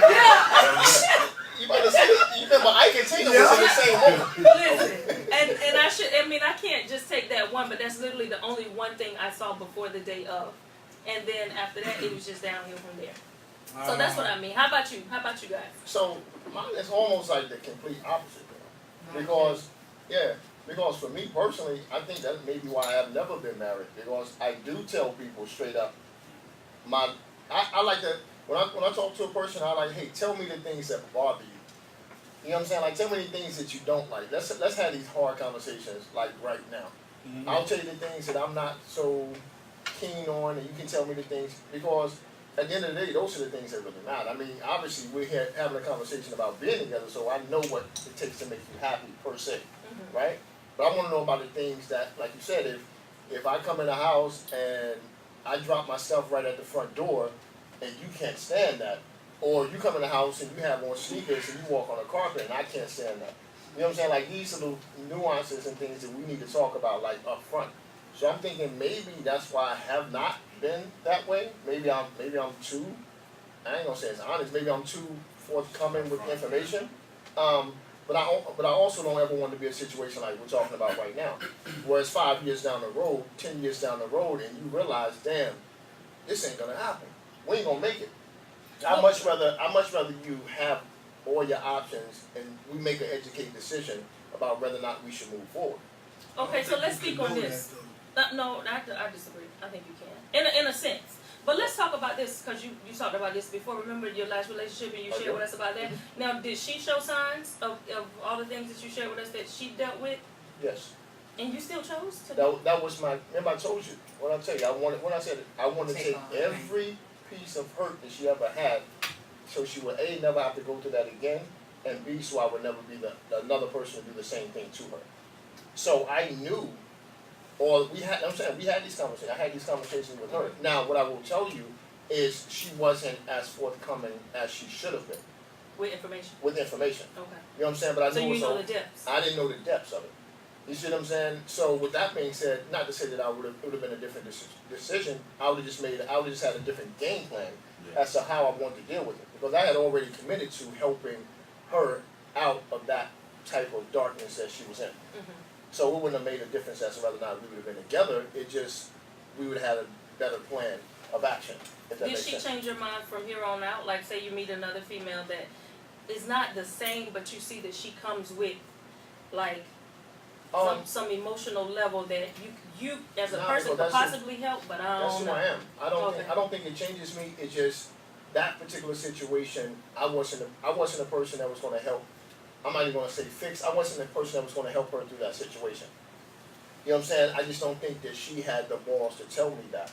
Yeah. you about to say, you remember Ike and Tina was in the same moment. Listen, and I can't just take that one, but that's literally the only one thing I saw before the day of. And then after that, it was just downhill from there. So that's what I mean. How about you? How about you guys? So mine is almost like the complete opposite, though. Because for me personally, I think that's maybe why I have never been married. Because I do tell people straight up, I like to, when I talk to a person, I like, hey, tell me the things that bother you. You know what I'm saying? Like, tell me the things that you don't like. Let's have these hard conversations like right now. I'll tell you the things that I'm not so keen on, and you can tell me the things, because at the end of the day, those are the things that really matter. I mean, obviously, we're here having a conversation about being together, so I know what it takes to make you happy, per se, right? But I want to know about the things that, like you said, if I come in the house and I drop my stuff right at the front door, and you can't stand that, or you come in the house and you have on sneakers and you walk on a carpet and I can't stand that. You know what I'm saying? Like, these are the nuances and things that we need to talk about, like, up front. So I'm thinking maybe that's why I have not been that way. Maybe I'm too, I ain't gonna say it's honest, maybe I'm too forthcoming with information. But I also don't ever want to be a situation like we're talking about right now, where it's 5 years down the road, 10 years down the road, and you realize, damn, this ain't gonna happen. We ain't gonna make it. I much rather you have all your options and we make an educated decision about whether or not we should move forward. Okay, so let's speak on this. No, I disagree. I think you can, in a sense. But let's talk about this, because you talked about this before. Remember your last relationship and you shared with us about that. Now, did she show signs of all the things that you shared with us that she dealt with? Yes. And you still chose to? That was my, remember I told you, what I tell you, I wanted to take every piece of hurt that she ever had, so she would A, never have to go through that again, and B, so I would never be another person to do the same thing to her. So I knew, we had these conversations. I had these conversations with her. Now, what I will tell you is she wasn't as forthcoming as she should have been. With information? With information. Okay. You know what I'm saying? But I so you know the depths? I didn't know the depths of it. You see what I'm saying? So with that being said, not to say that it would have been a different decision. I would have just had a different game plan as to how I wanted to deal with it, because I had already committed to helping her out of that type of darkness that she was in. So it wouldn't have made a difference as to whether or not we would have been together. It just, we would have had a better plan of action, if that makes sense. Did she change your mind from here on out? Like, say you meet another female that is not the same, but you see that she comes with, like, some emotional level that you as a person could possibly help, but I don't know. That's who I am. I don't think it changes me. It's just that particular situation. I wasn't a person that was going to help. I'm not even going to say fix. I wasn't the person that was going to help her through that situation. You know what I'm saying? I just don't think that she had the balls to tell me that.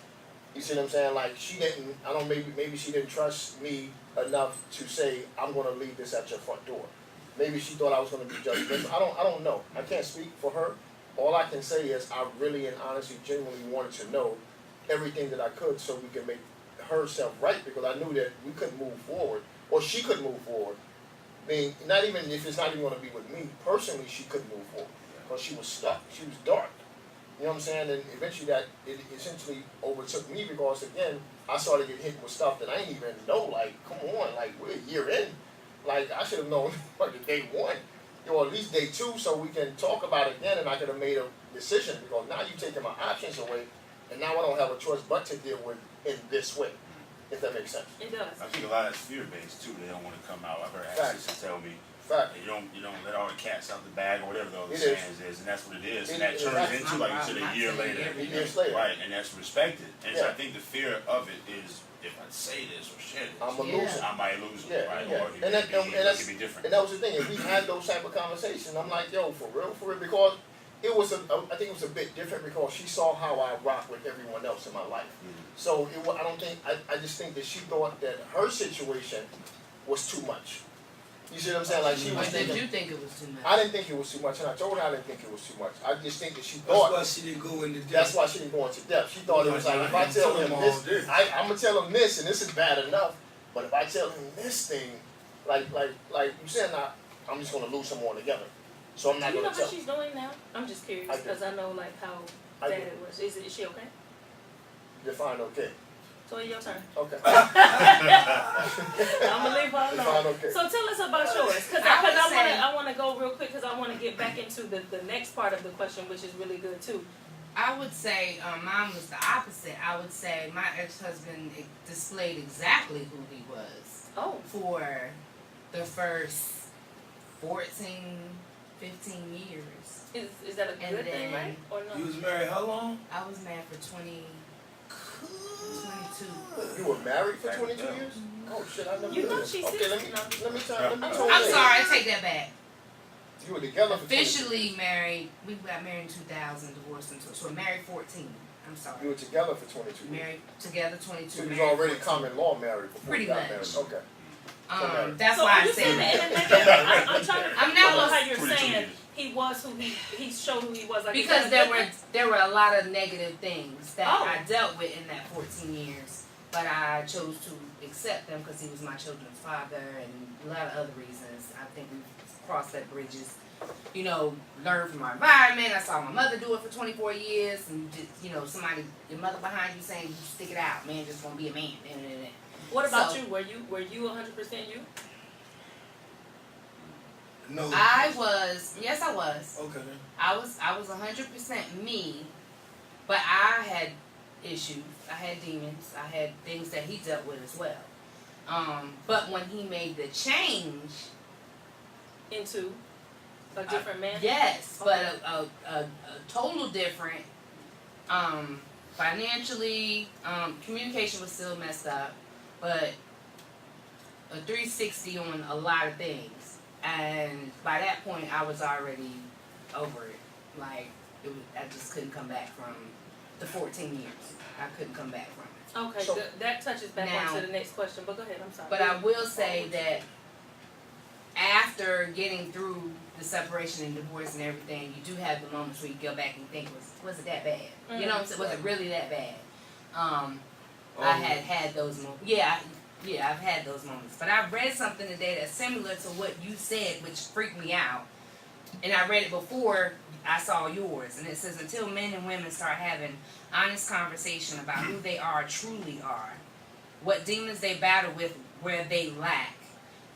You see what I'm saying? Like, she didn't. I don't. Maybe she didn't trust me enough to say, I'm going to leave this at your front door. Maybe she thought I was going to be judgmental. I don't know. I can't speak for her. All I can say is I really and honestly, genuinely wanted to know everything that I could so we could make herself right, because I knew that we couldn't move forward, or she couldn't move forward. I mean, not even if it's not even going to be with me personally, she couldn't move forward because she was stuck. She was dark. You know what I'm saying? And eventually that it essentially overtook me, because again, I started getting hit with stuff that I didn't even know. Like, come on, like, we're a year in. Like, I should have known like day one, or at least day two, so we can talk about it again, and I could have made a decision, because now you're taking my options away, and now I don't have a choice but to deal with in this way, if that makes sense. It does. I think a lot of it's fear-based too. They don't want to come out. I've heard actresses tell me, you don't let all the cats out the bag or whatever the other saying is, and that's what it is. And that turns into, like you said, a year later. Right, and that's respected. And so I think the fear of it is, if I say this or share this, I'm a loser. I might lose it, right? Or it could be different. And that was the thing. If we had those type of conversations, I'm like, yo, for real, because it was I think it was a bit different, because she saw how I rock with everyone else in my life. So I just think that she thought that her situation was too much. You see what I'm saying? Like, she was thinking. Did you think it was too much? I didn't think it was too much, and I told her I didn't think it was too much. I just think that she thought. That's why she didn't go into depth. That's why she didn't go into depth. She thought it was like, if I tell him this, I'm gonna tell him this, and this is bad enough. But if I tell him this thing, like you said, I'm just gonna lose him altogether. So I'm not gonna tell. Do you know how she's doing now? I'm just curious, because I know like how bad it was. Is she okay? Define okay. So it's your turn. Okay. I'm gonna leave her alone. Okay. So tell us about yours, because I want to go real quick, because I want to get back into the next part of the question, which is really good too. I would say mine was the opposite. I would say my ex-husband displayed exactly who he was. Oh. For the first 14, 15 years. Is that a good thing, right? Or no? You was married how long? I was married for 22. You were married for 22 years? Oh shit, I never knew know this. she's Okay, let me I'm sorry, I take that back. You were together for Officially married, we got married in 2000, divorced in 2000, so married 14. I'm sorry. You were together for 22 years. Married together 22. So you was married already 14. common law married before Pretty you got much. married. Okay. That's So why I you say said that. that. I'm trying to I'm follow not- how you're 22 saying years. he was who he showed who he was. Like Because there were a lot of negative things that Oh. I dealt with in that 14 years, but I chose to accept them because he was my children's father and a lot of other reasons. I think we've crossed that bridges. You know, learn from our environment. I saw my mother do it for 24 years, and just, you know, your mother behind you saying, "You stick it out, man. Just gonna be a man." What about So- you? Were you 100% you? No. Yes, I was. Okay then. I was 100% me, but I had issues. I had demons. I had things that he dealt with as well. But when he made the change, Into a different man? yes, Okay. but a total different. Financially, communication was still messed up, but a 360 on a lot of things. And by that point, I was already over it. Like, I just couldn't come back from the 14 years. I couldn't come back from it. Okay, So- that touches back Now- onto the next question, but go ahead, I'm sorry. But I will say that after getting through the separation and divorce and everything, you do have the moments where you go back and think, was it that bad? You know what I'm saying? Was it really that bad? I had those moments. Yeah, I've had those moments. But I read something today that's similar to what you said, which freaked me out. And I read it before I saw yours. And it says, until men and women start having honest conversation about who they truly are, what demons they battle with, where they lack,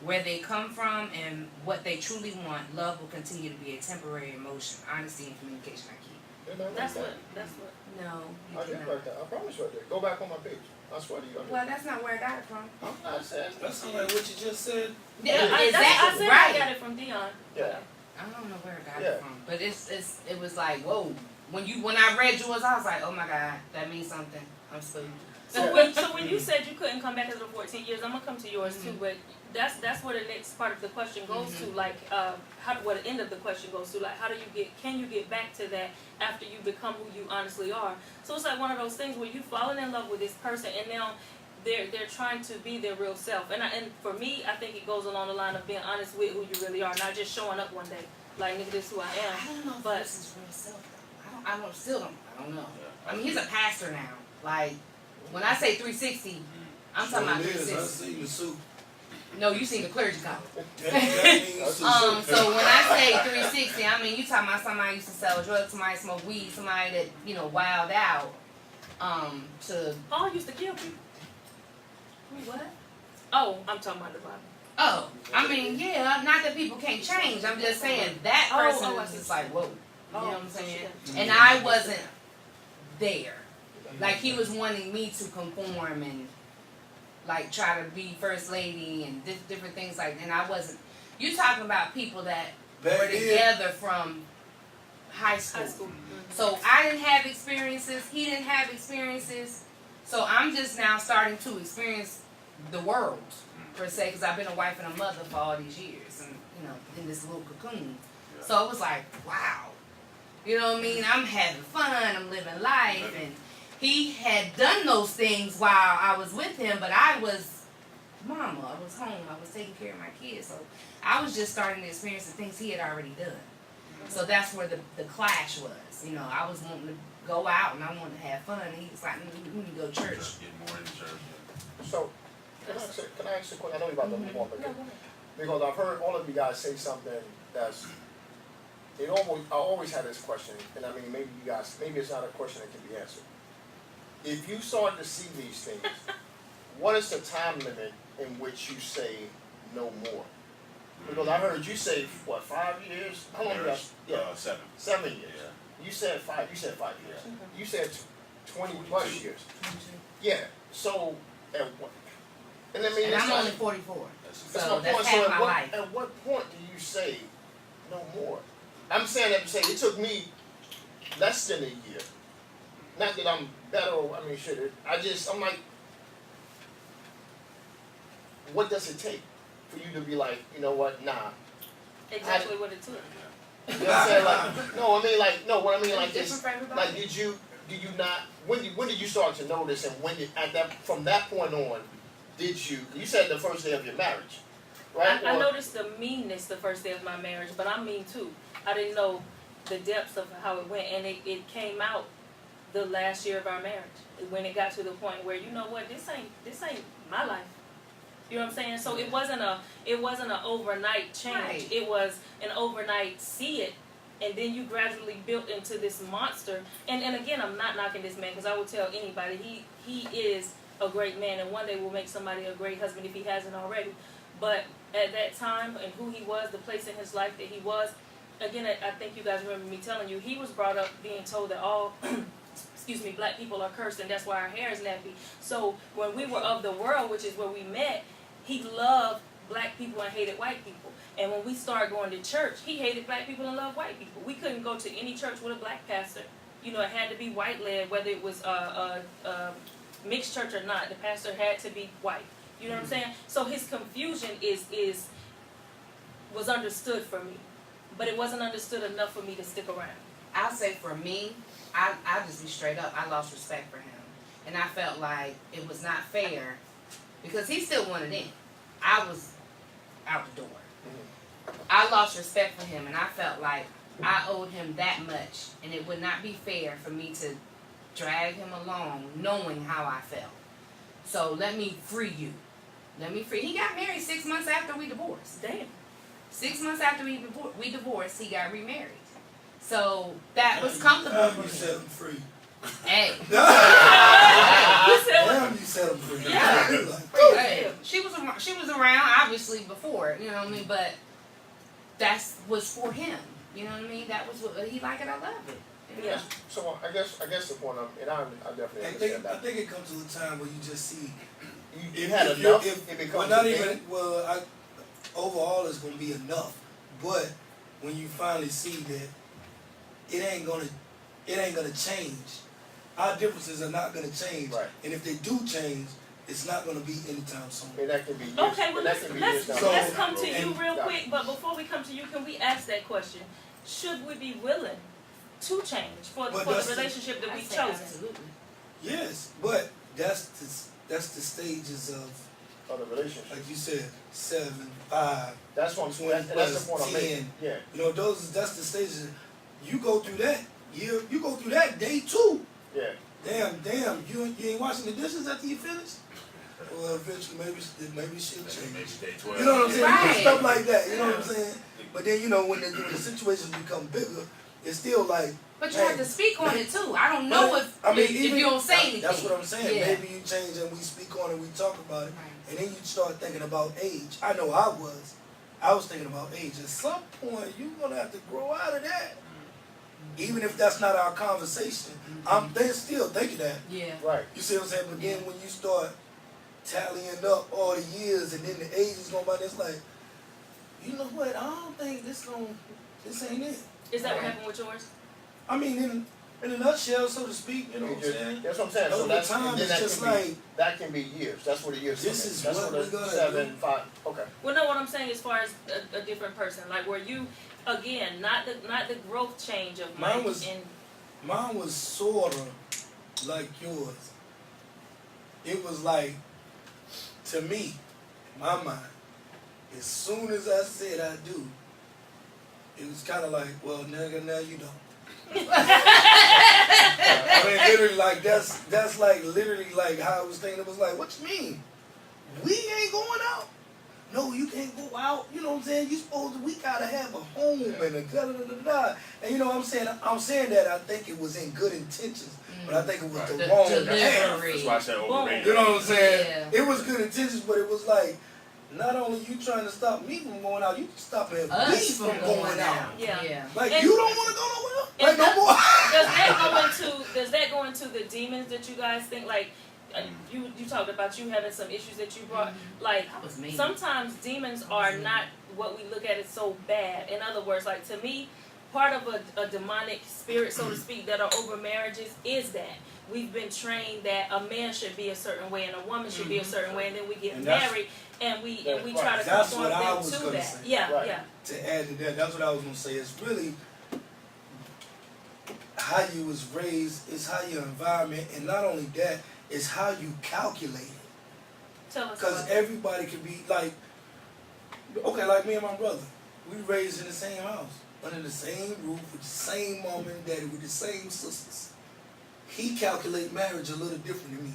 where they come from, and what they truly want, love will continue to be a temporary emotion. Honesty and communication are key. Didn't I write that's that? what. No, you I did cannot. write that. I promise right there. Go back on my page. I swear to you. Well, that's not where I got it from. I'm not saying. That sounds like what you just said. Yeah, I exactly said right. I got it from Dion. Yeah. I don't know where I got Yeah. it from, but it was like, whoa. When I read yours, I was like, oh my God, that means something. I'm spooked. So when you said you couldn't come back after the 14 years, I'm gonna come to yours too. But that's where the next part of the question goes to. Like, what the end of the question goes to. Like, can you get back to that after you become who you honestly are? So it's like one of those things where you've fallen in love with this person, and now they're trying to be their real self. And for me, I think it goes along the line of being honest with who you really are, not just showing up one day like, nigga, this is who I am. I don't know if But this is real self though. I don't know. I mean, he's a pastor now. Like, when I say 360, I'm talking about Sure it is. I 360. seen the suit. No, you seen the clergy collar. That means the suit. So when I say 360, I mean you talking about somebody used to sell drugs, somebody smoke weed, somebody that, you know, wild out. To Paul used to kill people. what? Oh, I'm talking about the Bible. Oh, I mean, yeah, not that people can't change. I'm just saying that Oh, person I is see. just like, whoa. You know what I'm Oh, saying? shit. And I wasn't there. Like, he was wanting me to conform and, like, try to be first lady and different things like that. And I wasn't. You talking about people that Back were then, together from high school. High school. So I didn't have experiences. He didn't have experiences. So I'm just now starting to experience the world, per se, because I've been a wife and a mother for all these years, and you know, in this little cocoon. So it was like, wow, you know what I mean? I'm having fun. I'm living life, and he had done those things while I was with him, but I was mama. I was home. I was taking care of my kids. So I was just starting to experience the things he had already done. So that's where the clash was. You know, I was wanting to go out and I wanted to have fun, and he was like, we need to go to church. Just get more in church. Yeah. So, can I ask you a question? I know you're about to move on, but No, go ahead. because I've heard all of you guys say something that's, I always had this question, and I mean, maybe it's not a question that can be answered. If you start to see these things, what is the time limit in which you say no more? Because I heard you say, what, 5 years? How long you guys? Yeah, 7. 7 years. Yeah. You said 5 years. You said 20 plus years. Mm-hmm. Yeah, so, at what? And I mean, And it's I'm like- only 44. that's So my that's point. half So my life. at what point do you say no more? I'm saying that to say it took me less than a year. Not that I'm better. I mean, shit. I'm like, what does it take for you to be like, you know what? Nah. Exactly what it took. You know what I'm saying? Like, no. I mean, like, no. What I mean, like, It's this. different for everybody. Like, do you not? When did you start to notice, and from that point on, did you? You said the first day of your marriage, right? I noticed the meanness the first day of my marriage, but I'm mean too. I didn't know the depths of how it went, and it came out the last year of our marriage when it got to the point where, you know what, this ain't my life. You know what I'm saying? So it wasn't a overnight change. Right. It was an overnight see it, and then you gradually built into this monster. And again, I'm not knocking this man, because I will tell anybody he is a great man, and one day will make somebody a great husband if he hasn't already. But at that time and who he was, the place in his life that he was, again, I think you guys remember me telling you, he was brought up being told that all black people are cursed, and that's why our hair is nappy. So when we were of the world, which is where we met, he loved black people and hated white people. And when we started going to church, he hated black people and loved white people. We couldn't go to any church with a black pastor. You know, it had to be white-led, whether it was a mixed church or not. The pastor had to be white. You know what I'm saying? So his confusion was understood for me, but it wasn't understood enough for me to stick around. I'll say for me, I'll just be straight up. I lost respect for him. And I felt like it was not fair because he still wanted in. I was out the door. I lost respect for him, and I felt like I owed him that much, and it would not be fair for me to drag him along knowing how I felt. So let me free you. He got married 6 months after we divorced. Damn. 6 months after we divorced, he got remarried. So that was comfortable for You me. set him free. Hey. Damn, you set him free. Yeah. Hey. She was around obviously before, you know what I mean, but that was for him. You know what I mean? That was what he liked it, I loved it. Yeah. So I guess the point I definitely understand I that. think it comes to a time where you just see You had enough. It becomes a thing. Overall it's gonna be enough. But when you finally see that it ain't gonna change. Our differences are not gonna change. Right. And if they do change, it's not gonna be anytime soon. And that can be years. Okay, well, let's So- come to you and- real quick. But before we come to you, can we ask that question? Should we be willing to change for the relationship that I we've say chosen? absolutely. Yes, but that's the stages of, Of the relationship. like you said, 7, 5, That's what I'm 20 saying. That's the point I'm plus making. 10. Yeah. You know, that's the stages. You go through that. You go through that day 2. Yeah. Damn, you ain't washing the dishes after you finish? Well, eventually, maybe she'll change. Maybe day 12. You know what I'm saying? Right. Stuff like that. You know what I'm saying? But then, you know, when the situations become bigger, it's still like. But you have to speak on it too. I don't know if you don't say anything. That's what I'm saying. Yeah. Maybe you change and we speak on it, we talk about it, Right. and then you start thinking about age. I know I was thinking about age. At some point, you're gonna have to grow out of that. Even if that's not our conversation, I'm still thinking that. Yeah. Right. You see what I'm saying? But then when you start tallying up all the years and then the age is going by, it's like, you know what? I don't think this ain't it. Is that what happened with yours? I mean, in a nutshell, so to speak, you know what I'm saying? That's what I'm saying. So Over that's time, and then it's that just can be, like, that can be years. That's what the years. This come in. is That's what the we're gonna 7, do. 5. Okay. Well, no, what I'm saying as far as a different person, like where you, again, not the growth change of Mine Mike was- and mine was sort of like yours. It was like, to me, my mind, as soon as I said I do, it was kind of like, well, nigga, now you don't. I mean, literally, like, that's like, literally, like, how I was thinking. It was like, what you mean? We ain't going out? No, you can't go out. You know what I'm saying? We gotta have a home and a da-da-da-da-da. And you know what I'm saying? I'm saying that I think it was in good intentions, but I think it was the wrong path. That's why I said overrated. You know what I'm saying? Yeah. It was good intentions, but it was like, not only you trying to stop me from going out, you stopping me Us from going out. Yeah. Like, And- you don't want to go nowhere? and Like, no more? does that go into the demons that you guys think, like, you talked about you having some issues that you brought, like, That was me. sometimes demons are not what we look at as so bad. In other words, like, to me, part of a demonic spirit, so to speak, that are over marriages is that we've been trained that a man should be a certain way and a woman should be a certain way, and then we get And that's- married and we That's try to That's conform what I them was to gonna that. say. Yeah, Right. yeah. To add to that, that's what I was going to say. It's really how you was raised, it's how your environment, and not only that, it's how you calculate it. Tell us Because about everybody could be like, okay, like me and my brother, we raised in the same house, under the same roof, with the same mom and daddy, with the same sisters. He calculate marriage a little different than me.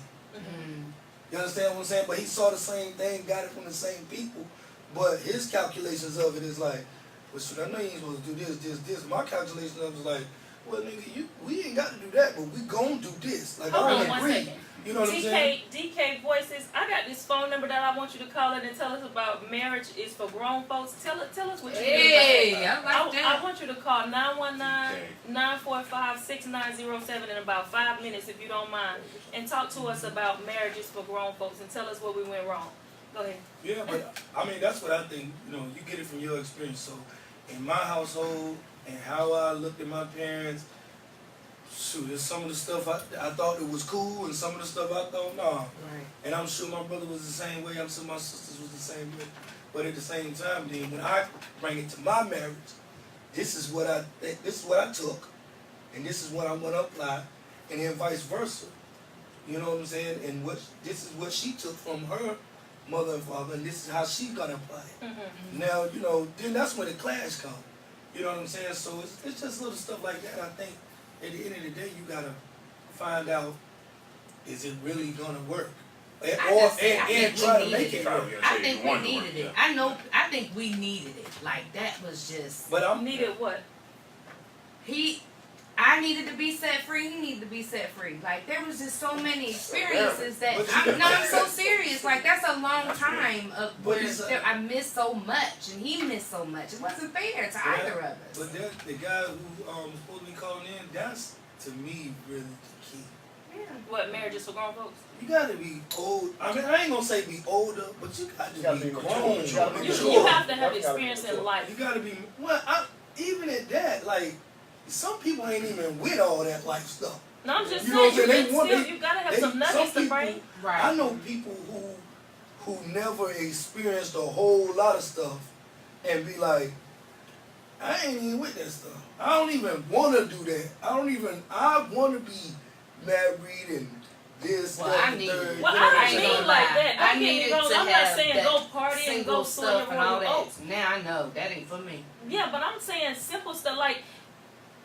You understand what I'm saying? But he saw the same thing, got it from the same people, but his calculations of it is like, well, shoot, I know you ain't supposed to do this. My calculations of it is like, well, nigga, we ain't got to do that, but we gon' do this. Like, Hold I on don't one agree. second. You know what I'm saying? DK Voices, I got this phone number that I want you to call in and tell us about marriage is for grown folks. Tell us what you do. Hey, I like that. I want you to call 919-945-6907 in about 5 minutes, if you don't mind, and talk to us about marriages for grown folks and tell us where we went wrong. Go ahead. Yeah, but I mean, that's what I think, you know, you get it from your experience. So in my household and how I looked at my parents, shoot, there's some of the stuff I thought it was cool and some of the stuff I thought, nah. Right. And I'm sure my brother was the same way, I'm sure my sisters was the same way. But at the same time, then when I bring it to my marriage, this is what I took, and this is what I'm gonna apply, and then vice versa. You know what I'm saying? And this is what she took from her mother and father, and this is how she's gonna apply it. Now, you know, then that's where the clash comes. You know what I'm saying? So it's just little stuff like that. I think at the end of the day, you gotta find out, is it really gonna work? And try to make it work. I think we needed it. I think we needed it. Like, that was just. But I'm Needed what? I needed to be set free. He needed to be set free. Like, there was just so many experiences that I'm so serious. Like, that's a long time of where I missed so much and he missed so much. It wasn't fair to either of us. But the guy who supposed to be calling in, that's to me really the key. Yeah. What, marriages for grown folks? You gotta be old. I mean, I ain't gonna say be older, but you gotta be grown. You have to have experience in life. You gotta be. Well, even at that, like, some people ain't even with all that life stuff. No, I'm just You know saying, what I'm saying? you gotta have some nuggets to bring. Right. I know people who never experienced a whole lot of stuff and be like, I ain't even with that stuff. I don't even want to do that. I want to be married and this, Well, that, I and need third. it. Well, you know I what I'm don't saying? mean like that. I Don't get me needed wrong. to I'm not have saying that go party and single go swing stuff and all your that. oats. Now I know that ain't for me. Yeah, but I'm saying simple stuff like,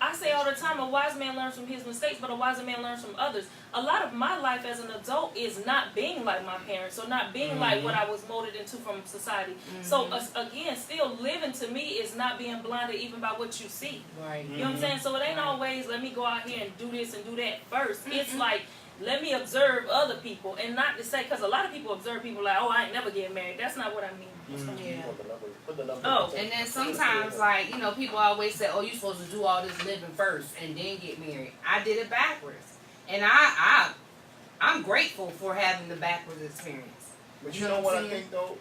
I say all the time, a wise man learns from his mistakes, but a wiser man learns from others. A lot of my life as an adult is not being like my parents, or not being like what I was molded into from society. So again, still living to me is not being blinded even by what you see. Right. You know what I'm saying? So it ain't always let me go out here and do this and do that first. It's like, let me observe other people, and not to say, because a lot of people observe people like, oh, I ain't never getting married. That's not what I mean. Yeah. Oh. And then sometimes, like, you know, people always say, oh, you're supposed to do all this living first and then get married. I did it backwards. And I'm grateful for having the backwards experience. But you know what I think though?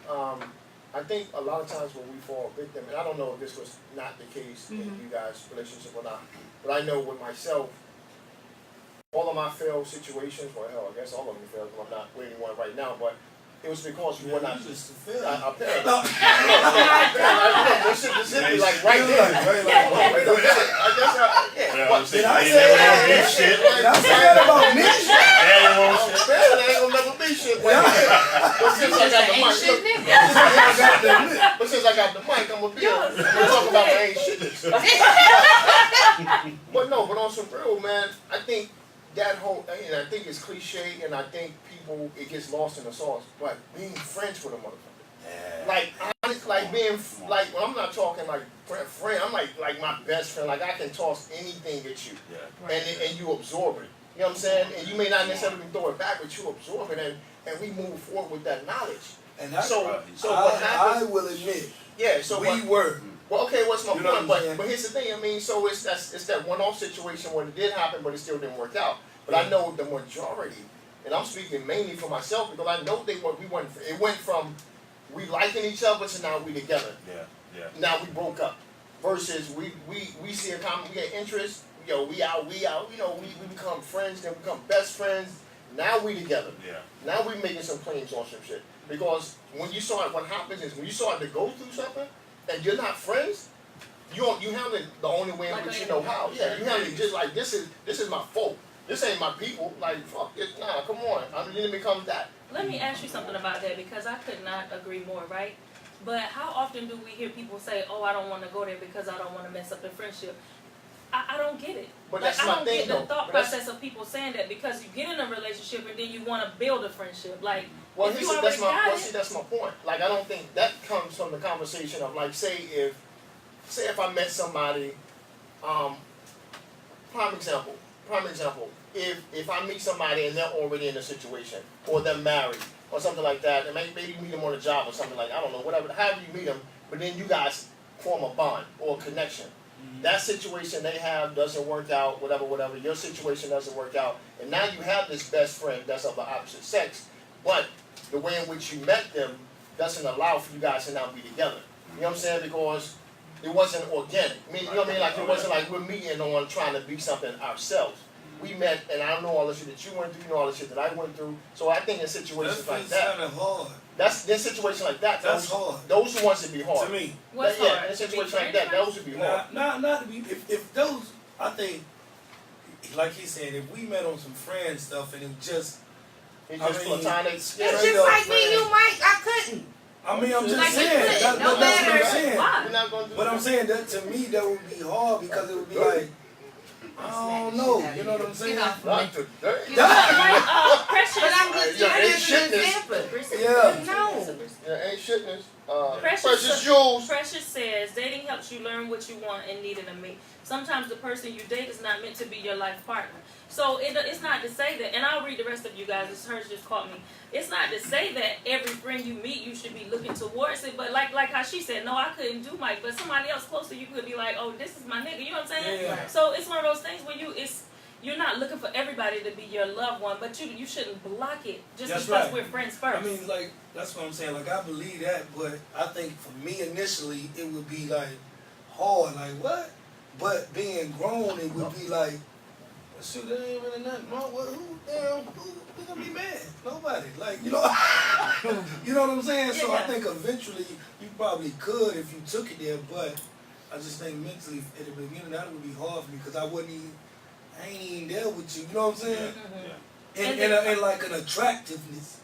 I think a lot of times when we fall victim, and I don't know if this was not the case in you guys' relationship or not, but I know with myself, all of my failed situations, well, hell, I guess all of them failed, because I'm not with anyone right now, but it was because we were not. Just to feel. Apparently. No. This shit be like right there. Wait a minute. I guess Yeah, Did I say that? shit. Did I say that about me? Yeah, you won't shit. apparently ain't gonna never be shit. But since I got the mic, Shit, look, nigga. but since I got the mic, I'm gonna talk about the ain't shit. But no, but on some real, man, I think that whole, and I think it's cliche, and I think people, it gets lost in the sauce, but being friends with a motherfucker. Yeah. Like, honest, like being, like, when I'm not talking like friend, I'm like my best friend, like I can toss anything at you, Yeah. and you absorb it. You know what I'm saying? And you may not necessarily throw it back, but you absorb it, and we move forward with that knowledge. And that's So what I happens? will admit, Yeah, so we what, were. well, okay, what's my You know point? what I'm saying? But here's the thing. I mean, so it's that one-off situation where it did happen, but it still didn't work out. But I know the majority, and I'm speaking mainly for myself because I know it went from we liking each other to now we together. Yeah. Now we broke up. Versus we see a common, we get interest. Yo, we out. You know, we become friends, then we become best friends. Now we together. Yeah. Now we making some claims on some shit. Because when you saw it, what happens is when you start to go through something and you're not friends, you handle it the only way in Like which a- you know how. Yeah, you handle it just like this is my folk. This ain't my people. Like fuck it, nah, come on. Then it becomes that. Let me ask you something about that because I could not agree more, right? But how often do we hear people say, "Oh, I don't want to go there because I don't want to mess up the friendship"? I don't get it. But Like, that's I my don't thing, get the though. thought But that's- process of people saying that because you get in a relationship and then you want to build a friendship. Like, Well, if he you said, already got it, see, that's my point. Like, I don't think that comes from the conversation of like, say if I met somebody, prime example, if I meet somebody and they're already in a situation, or they're married, or something like that, and maybe you meet them on a job or something like, I don't know, whatever, however you meet them, but then you guys form a bond or a connection. That situation they have doesn't work out, whatever, your situation doesn't work out, and now you have this best friend that's of the opposite sex, but the way in which you met them doesn't allow for you guys to now be together. You know what I'm saying? Because it wasn't organic. I mean, you know what I mean? Like, it wasn't like we're meeting on trying to be something ourselves. We met, and I know all the shit that you went through, you know all the shit that I went through, so I think in situations like that, kind of hard. in situations like that, That's those, hard. those are the ones that be hard. To me. what's Yeah, hard? in a To be situation like friends that, first? those would be hard. Not to be. If those, I think, like he said, if we met on some friend stuff and it just, It's I just mean, platonic. It's Yeah, just straight up, like me and you, man. Mike. I couldn't. I mean, I'm just Like, saying. it couldn't. No That's what I'm matter saying. Why? We're not gonna do But that. I'm saying that to me, that would be hard because it would be like, I don't know. You know what I'm saying? Get off of me. Not today. Like, Precious. But I'm just Yeah, ain't using an shit this. example. Yeah. No. Yeah, ain't shitness. Precious- Precious Jules. Precious says dating helps you learn what you want and need in a mate. Sometimes the person you date is not meant to be your life partner. So it's not to say that, and I'll read the rest of you guys. This hers just caught me. It's not to say that every friend you meet you should be looking towards it, but like how she said, no, I couldn't do Mike, but somebody else close to you could be like, oh, this is my nigga. You know what I'm saying? Yeah. So it's one of those things where you're not looking for everybody to be your loved one, but you shouldn't block it just That's because right. we're friends first. I mean, like, that's what I'm saying. Like, I believe that, but I think for me initially, it would be like hard. Like, what? But being grown, it would be like, well, shoot, there ain't really nothing wrong. Well, who gonna be mad? Nobody. Like, you know, you know what I'm saying? So I Yeah. think eventually you probably could if you took it there, but I just think mentally at the beginning that would be hard for me because I ain't even there with you. You know what I'm saying? And And like an attractiveness.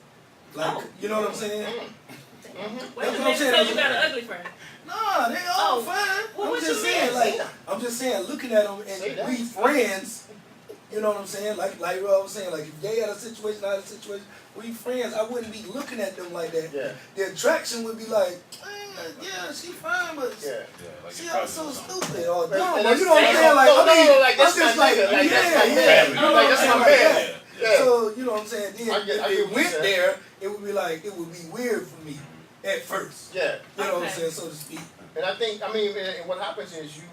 Like, Oh. you know what I'm saying? Wait That's a what I'm minute, saying. so you got an ugly friend. Nah, they all Oh. fine. Well, I'm what just you saying, mean? like, I'm just saying, looking at them Say and that. we friends. You know what I'm saying? Like what I was saying, like if they had a situation, I had a situation, we friends, I wouldn't be looking at them like that. Yeah. The attraction would be like, yeah, she fine, but Yeah. like she your also cousins. stupid or And dumb. that's- You know what I'm saying? Like, no, I mean, no, like, that's I'm just my like, nigga. Like, that's my yeah, man. you know Like, what I'm that's saying? my Like man. that. Yeah. So, you know what I'm saying? Then I get if what it you're went saying. there, it would be like, it would be weird for me at first. Yeah. You know what I'm Okay. saying, so to speak. And I think, and what happens is you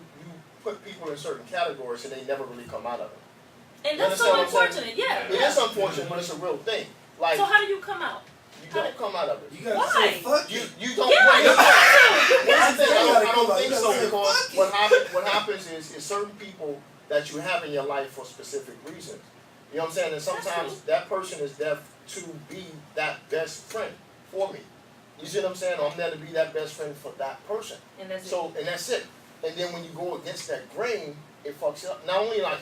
put people in certain categories and they never really come out of it. And You that's so understand what I'm saying? unfortunate, yeah. It is unfortunate, but it's a real thing. Like, So how do you come out? you don't come out of it. You gotta Why? say fuck You you. don't. Yeah, well, you got to. Here's the thing, I don't You think gotta so say, because fuck it. what happens is certain people that you have in your life for specific reasons. You know what I'm saying? And sometimes true. that person is there to be that best friend for me. You see what I'm saying? I'm there to be that best friend for that person. And that's it. So, and that's it. And then when you go against that grain, it fucks you up. Not only are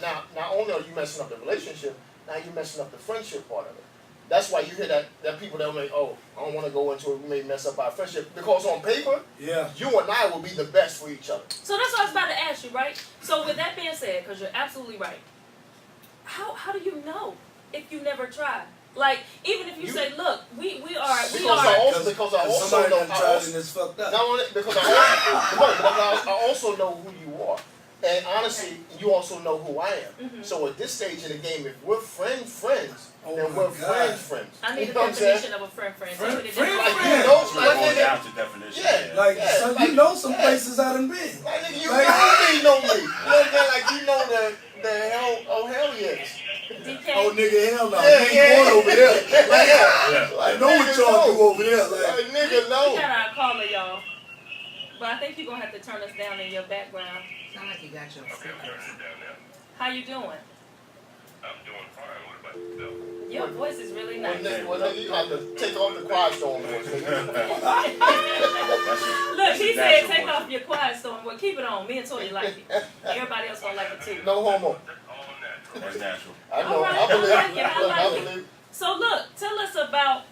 you messing up the relationship, now you're messing up the friendship part of it. That's why you hear that people that are like, oh, I don't want to go into it, we may mess up our friendship. Because on paper, Yeah. you and I will be the best for each other. So that's what I was about to ask you, right? So with that being said, because you're absolutely right, how do you know if you never try? Like, even if you say, look, we are. Because I also somebody know, done tried and it's fucked up. not only because I also know who you are. And honestly, you also know who I am. Mhm. So at this stage in the game, if we're friends, Oh then my we're God. friends. I need You a know what I'm saying? definition of a friend. Friend- Tell me the friend- definition. Like, Yeah. you know, So like, going nigga, down to definition. Yeah. Like, Yeah, son, like- you know some yeah. places I done been. like, nigga, you Like- know me. You know what I'm saying? Like, you know the hell, oh hell yes. DK. Oh, nigga, hell no. Yeah, You ain't yeah. going over there. Like, Yeah. Like, I know what nigga, y'all no. do over there. Like, Like, nigga, We no. got our caller, y'all. But I think you're gonna have to turn us down in your background. Sound like you got your speaker. How you doing? I'm doing fine. What about yourself? Your voice is really nice. Well, nigga, you have to take off the quiet storm voice, nigga. Look, he said take off your quiet storm. Well, keep it on. Me and Toya like it. Everybody else gonna like it too. No homo. That's natural. I know. All right, I believe. I like it, I like it. believe. So look, tell us about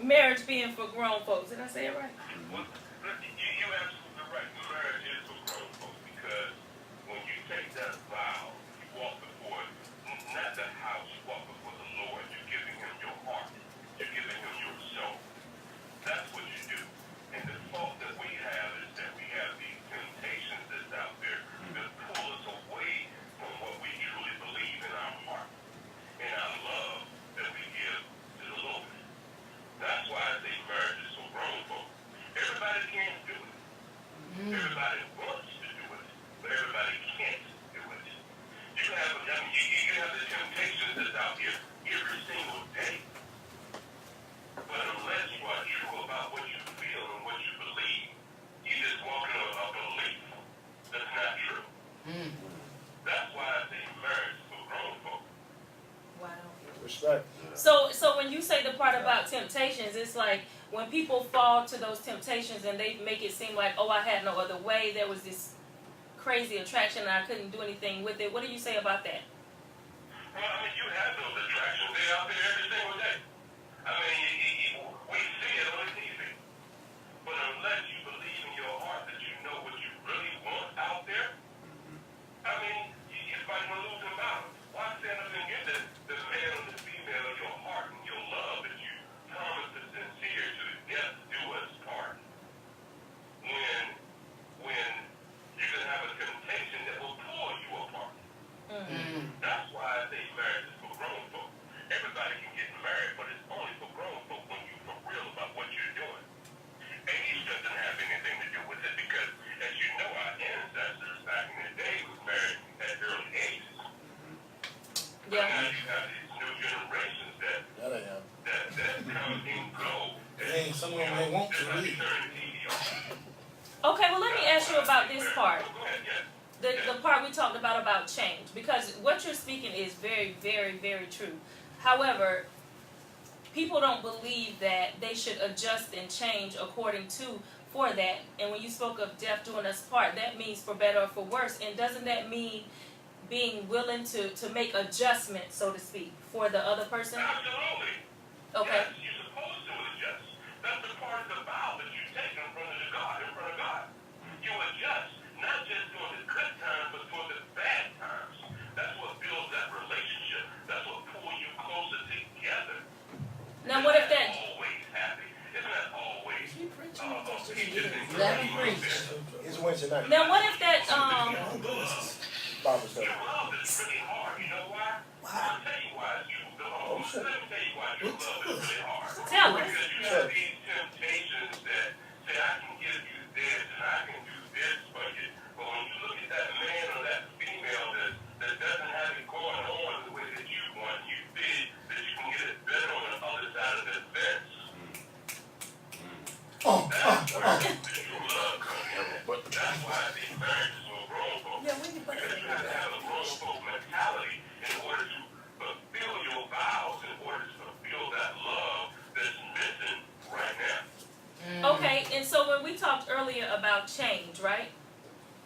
marriage being for grown folks. Did I say it right? Well, you absolutely right. Marriage is for grown folks because when you take that vow, you walk before, not the house, you walk before the Lord. You're giving him your heart. You're giving him your soul. That's what you do. And the fault that we have is that we have these temptations that's out there that pull us away from what we truly believe in our heart and our love that we give to the Lord. That's why I say marriage is for grown folks. Everybody can't do it. Everybody wants to do it, but everybody can't do it. You have, you have the temptations that's out here every single day. But unless you are true about what you feel and what you believe, you just walking a belief that's not true. That's why I say marriage is for grown folks. Wow. Respect. So when you say the part about temptations, it's like when people fall to those temptations and they make it seem like, oh, I had no other way. There was this crazy attraction and I couldn't do anything with it. What do you say about that? Well, I mean, you have those attractions. They're out there every single day. I mean, we see it on TV. But unless you believe in your heart that you know what you really want out there, I mean, it's like we're losing balance. Why stand up and get the male and the female of your heart and your love that you promise to sincere to the death do us part? When you can have a temptation that will pull you apart. That's why I say marriage is for grown folk. Everybody can get married, but it's only for grown folk when you're for real about what you're doing. Age doesn't have anything to do with it because, as you know, our ancestors back in the day was married at early ages. Yeah. Now you have these new generations that come and go. Dang, some of them ain't want to leave. Okay, well let me ask you about this part. Go ahead, yes. The part we talked about change, because what you're speaking is very, very, very true. However, people don't believe that they should adjust and change according to for that. And when you spoke of death doing us part, that means for better or for worse. And doesn't that mean being willing to make adjustments, so to speak, for the other person? Absolutely. Okay. Yes, you're supposed to adjust. That's the part of the vow that you take in front of God, in front of God. You adjust, not just during the good times, but during the bad times. That's what builds that relationship. That's what pulls you closer together. Now what if Isn't that always happy? Isn't that always peaches and Let him cream? preach. It's Wednesday night. now what if that Bible study. Your love is really hard. You know why? I'll tell you why you love. Let me tell you why your love is really hard. tell us. Because you have these temptations that say, I can give you this and I can do this for you. But when you look at that man or that female that doesn't have it going on the way that you want, you think that you can get it better on the other side of the fence. That's where the true love comes in. That's why I think marriage is for grown folks. Because you have to have a grown folk mentality in order to fulfill your vows, in order to fulfill that love that's missing right now. Okay, and so when we talked earlier about change, right?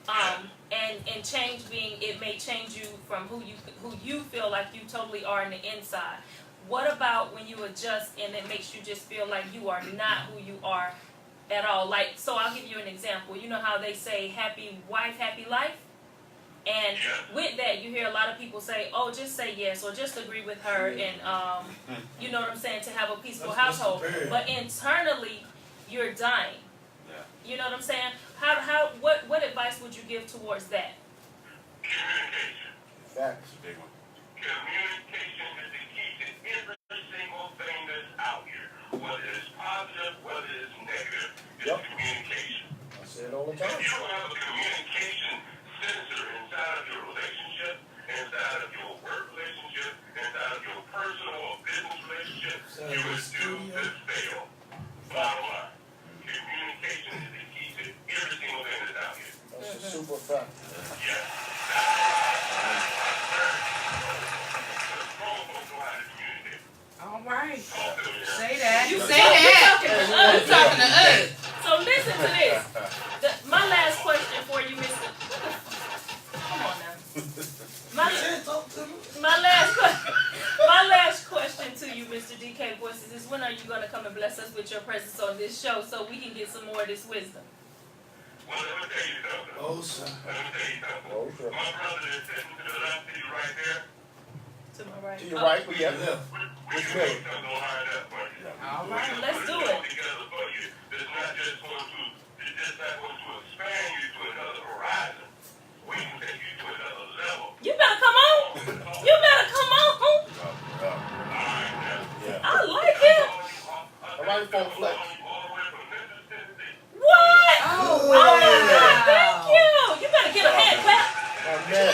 And change being it may change you from who you feel like you totally are on the inside. What about when you adjust and it makes you just feel like you are not who you are at all? Like, so I'll give you an example. You know how they say happy wife, happy life? And with that, you hear a lot of people say, oh, just say yes or just agree with her and, you know what I'm saying, to have a peaceful household. But internally, you're dying. Yeah. You know what I'm saying? What advice would you give towards that? Communication. Facts. It's a big one. Communication is the key to every single thing that's out here. Whether it's positive, whether it's negative, it's communication. I say it all the If time. you don't have a communication sensor inside of your relationship, inside of your work relationship, inside of your personal or business relationship, you are doomed to fail. Bottom line. Communication is the key to every single thing that's out here. That's a super fact. Yes. That's why I learned. Because grown folks know how to communicate. You Say that. You talking to us. So listen to this. My last question for you, Mr. Come on now. My last question to you, Mr. DK Voices, is when are you going to come and bless us with your presence on this show so we can get some more of this wisdom? Well, let me tell you something. Oh, sir. Let me tell you something. Oh, sure. My brother is sitting to the left of you right there. To my right. To your right, but yeah. Yeah. We can make something line up for you. All right. Let's do it. Together for you. It's not just going to expand you to another horizon. We can take you to another level. You better come on. You better come on. Yeah. I like it. All right, phone flex. What? Oh, Oh my God, wow. thank you. You better get a hand clap. My man.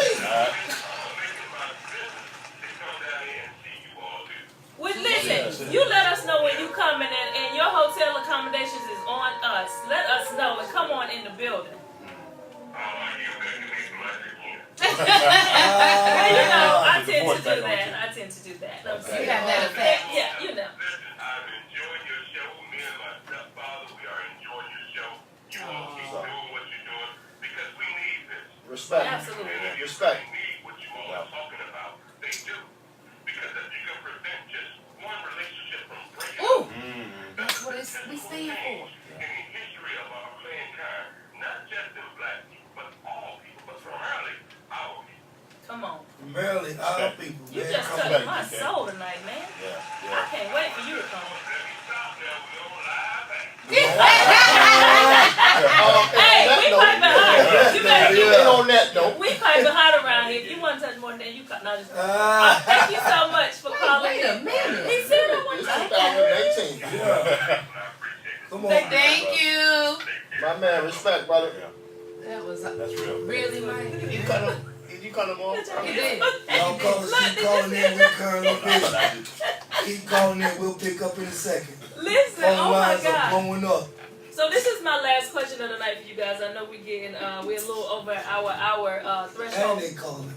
Well, listen, you let us know when you coming and your hotel accommodations is on us. Let us know and come on in the building. Well, you know, I tend to do that. I'm You serious. got that effect. Yeah, you know. I'm enjoying your show. Me and my stepfather, we are enjoying your show. You all keep doing what you're doing because we need this. Respect. Absolutely. Respect. They need what you all are talking about. They do. Because if you can prevent just one relationship from breaking Ooh, Mm-hmm. that's what we stand for. in the history of our mankind, not just in black people, but all people, but primarily our people. Come on. Merely our people, You man. just Come touched back. my soul tonight, man. Yeah. I can't wait for you to come. Let me stop now. We're on live back. Hey, we piping hot. You better do And on that note, We piping hot around here. If you want to touch more than that, you cut. No, just thank you so much for calling Wait a in. minute. He said that one it's time. 2018. Yeah. Come on. Thank you. My man, respect, brother. That was That's real. really right. Did you cut him off? You did. Y'all callers keep calling in. We're currently busy. Keep calling in. We'll pick up in a second. Listen, Phone oh my lines are God. blowing up. So this is my last question of the night for you guys. I know we're getting, we're a little over our And threshold. they calling.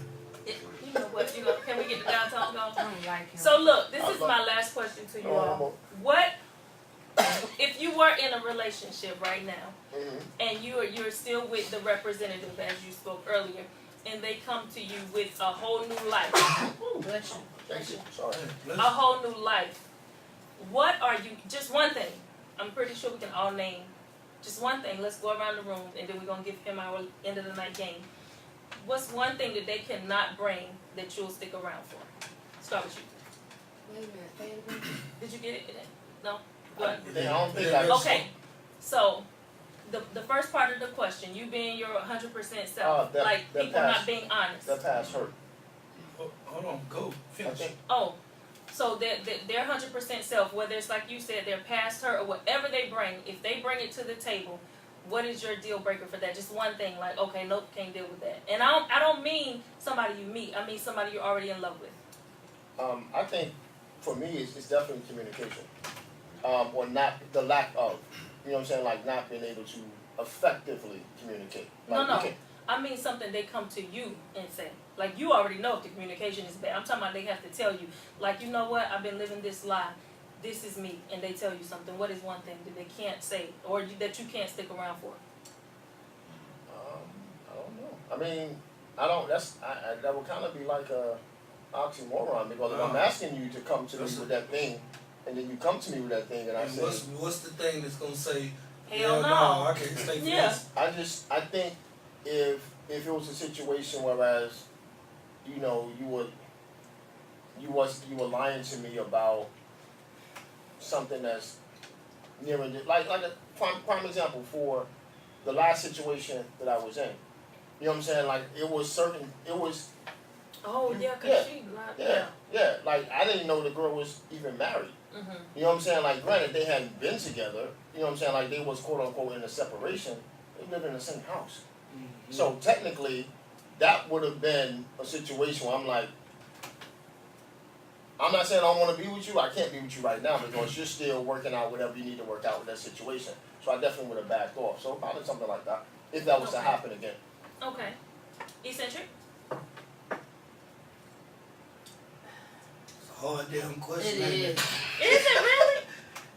You know what? Can we get the downtown I going? don't like him. So look, this is my last question to you all. What if you were in a relationship right now Mm-hmm. and you're still with the representative as you spoke earlier, and they come to you with a whole new life, Bless you. Thank you. Sorry. a whole new life, what are you? Just one thing. I'm pretty sure we can all name just one thing. Let's go around the room and then we're gonna give him our end of the night game. What's one thing that they cannot bring that you'll stick around for? Start with you. Wait a minute. Did you get it? No? Go ahead. I don't think I Okay, so the first part of the question, you being your 100% self, that like people past- not being honest. That past hurt. Hold on. Go. I Finish. think Oh, so they're 100% self, whether it's like you said, their past hurt or whatever they bring, if they bring it to the table, what is your deal breaker for that? Just one thing, like, okay, nope, can't deal with that. And I don't mean somebody you meet, I mean somebody you're already in love with. I think for me it's definitely communication. Or not the lack of. You know what I'm saying? Like not being able to effectively communicate. Like, No. you can't- I mean something they come to you and say. Like you already know if the communication is bad. I'm talking about they have to tell you, like, you know what, I've been living this lie. This is me, and they tell you something. What is one thing that they can't say or that you can't stick around for? I don't know. I mean, I don't. That would kind of be like a oxymoron because if I'm asking you to come to me with that thing, and then you come to me with that thing, and I And say, what's the thing that's gonna say? Hell no. I can't stay for Yeah. this. I think if it was a situation whereas, you know, you were lying to me about something that's near and dear, like a prime example for the last situation that I was in. You know what I'm saying? Like it was. Oh yeah, cause Yeah. she lied. Yeah. Like I didn't know the girl was even married. Mm-hmm. You know what I'm saying? Like granted, they hadn't been together. You know what I'm saying? Like they was quote unquote in a separation. They lived in the same house. Mm-hmm. So technically, that would have been a situation where I'm like, I'm not saying I don't want to be with you. I can't be with you right now because you're still working out whatever you need to work out with that situation. So I definitely would have backed off. So probably something like that if that was to Okay. happen again. Okay. Eccentric? It's a hard damn question. It ain't is. Is it really?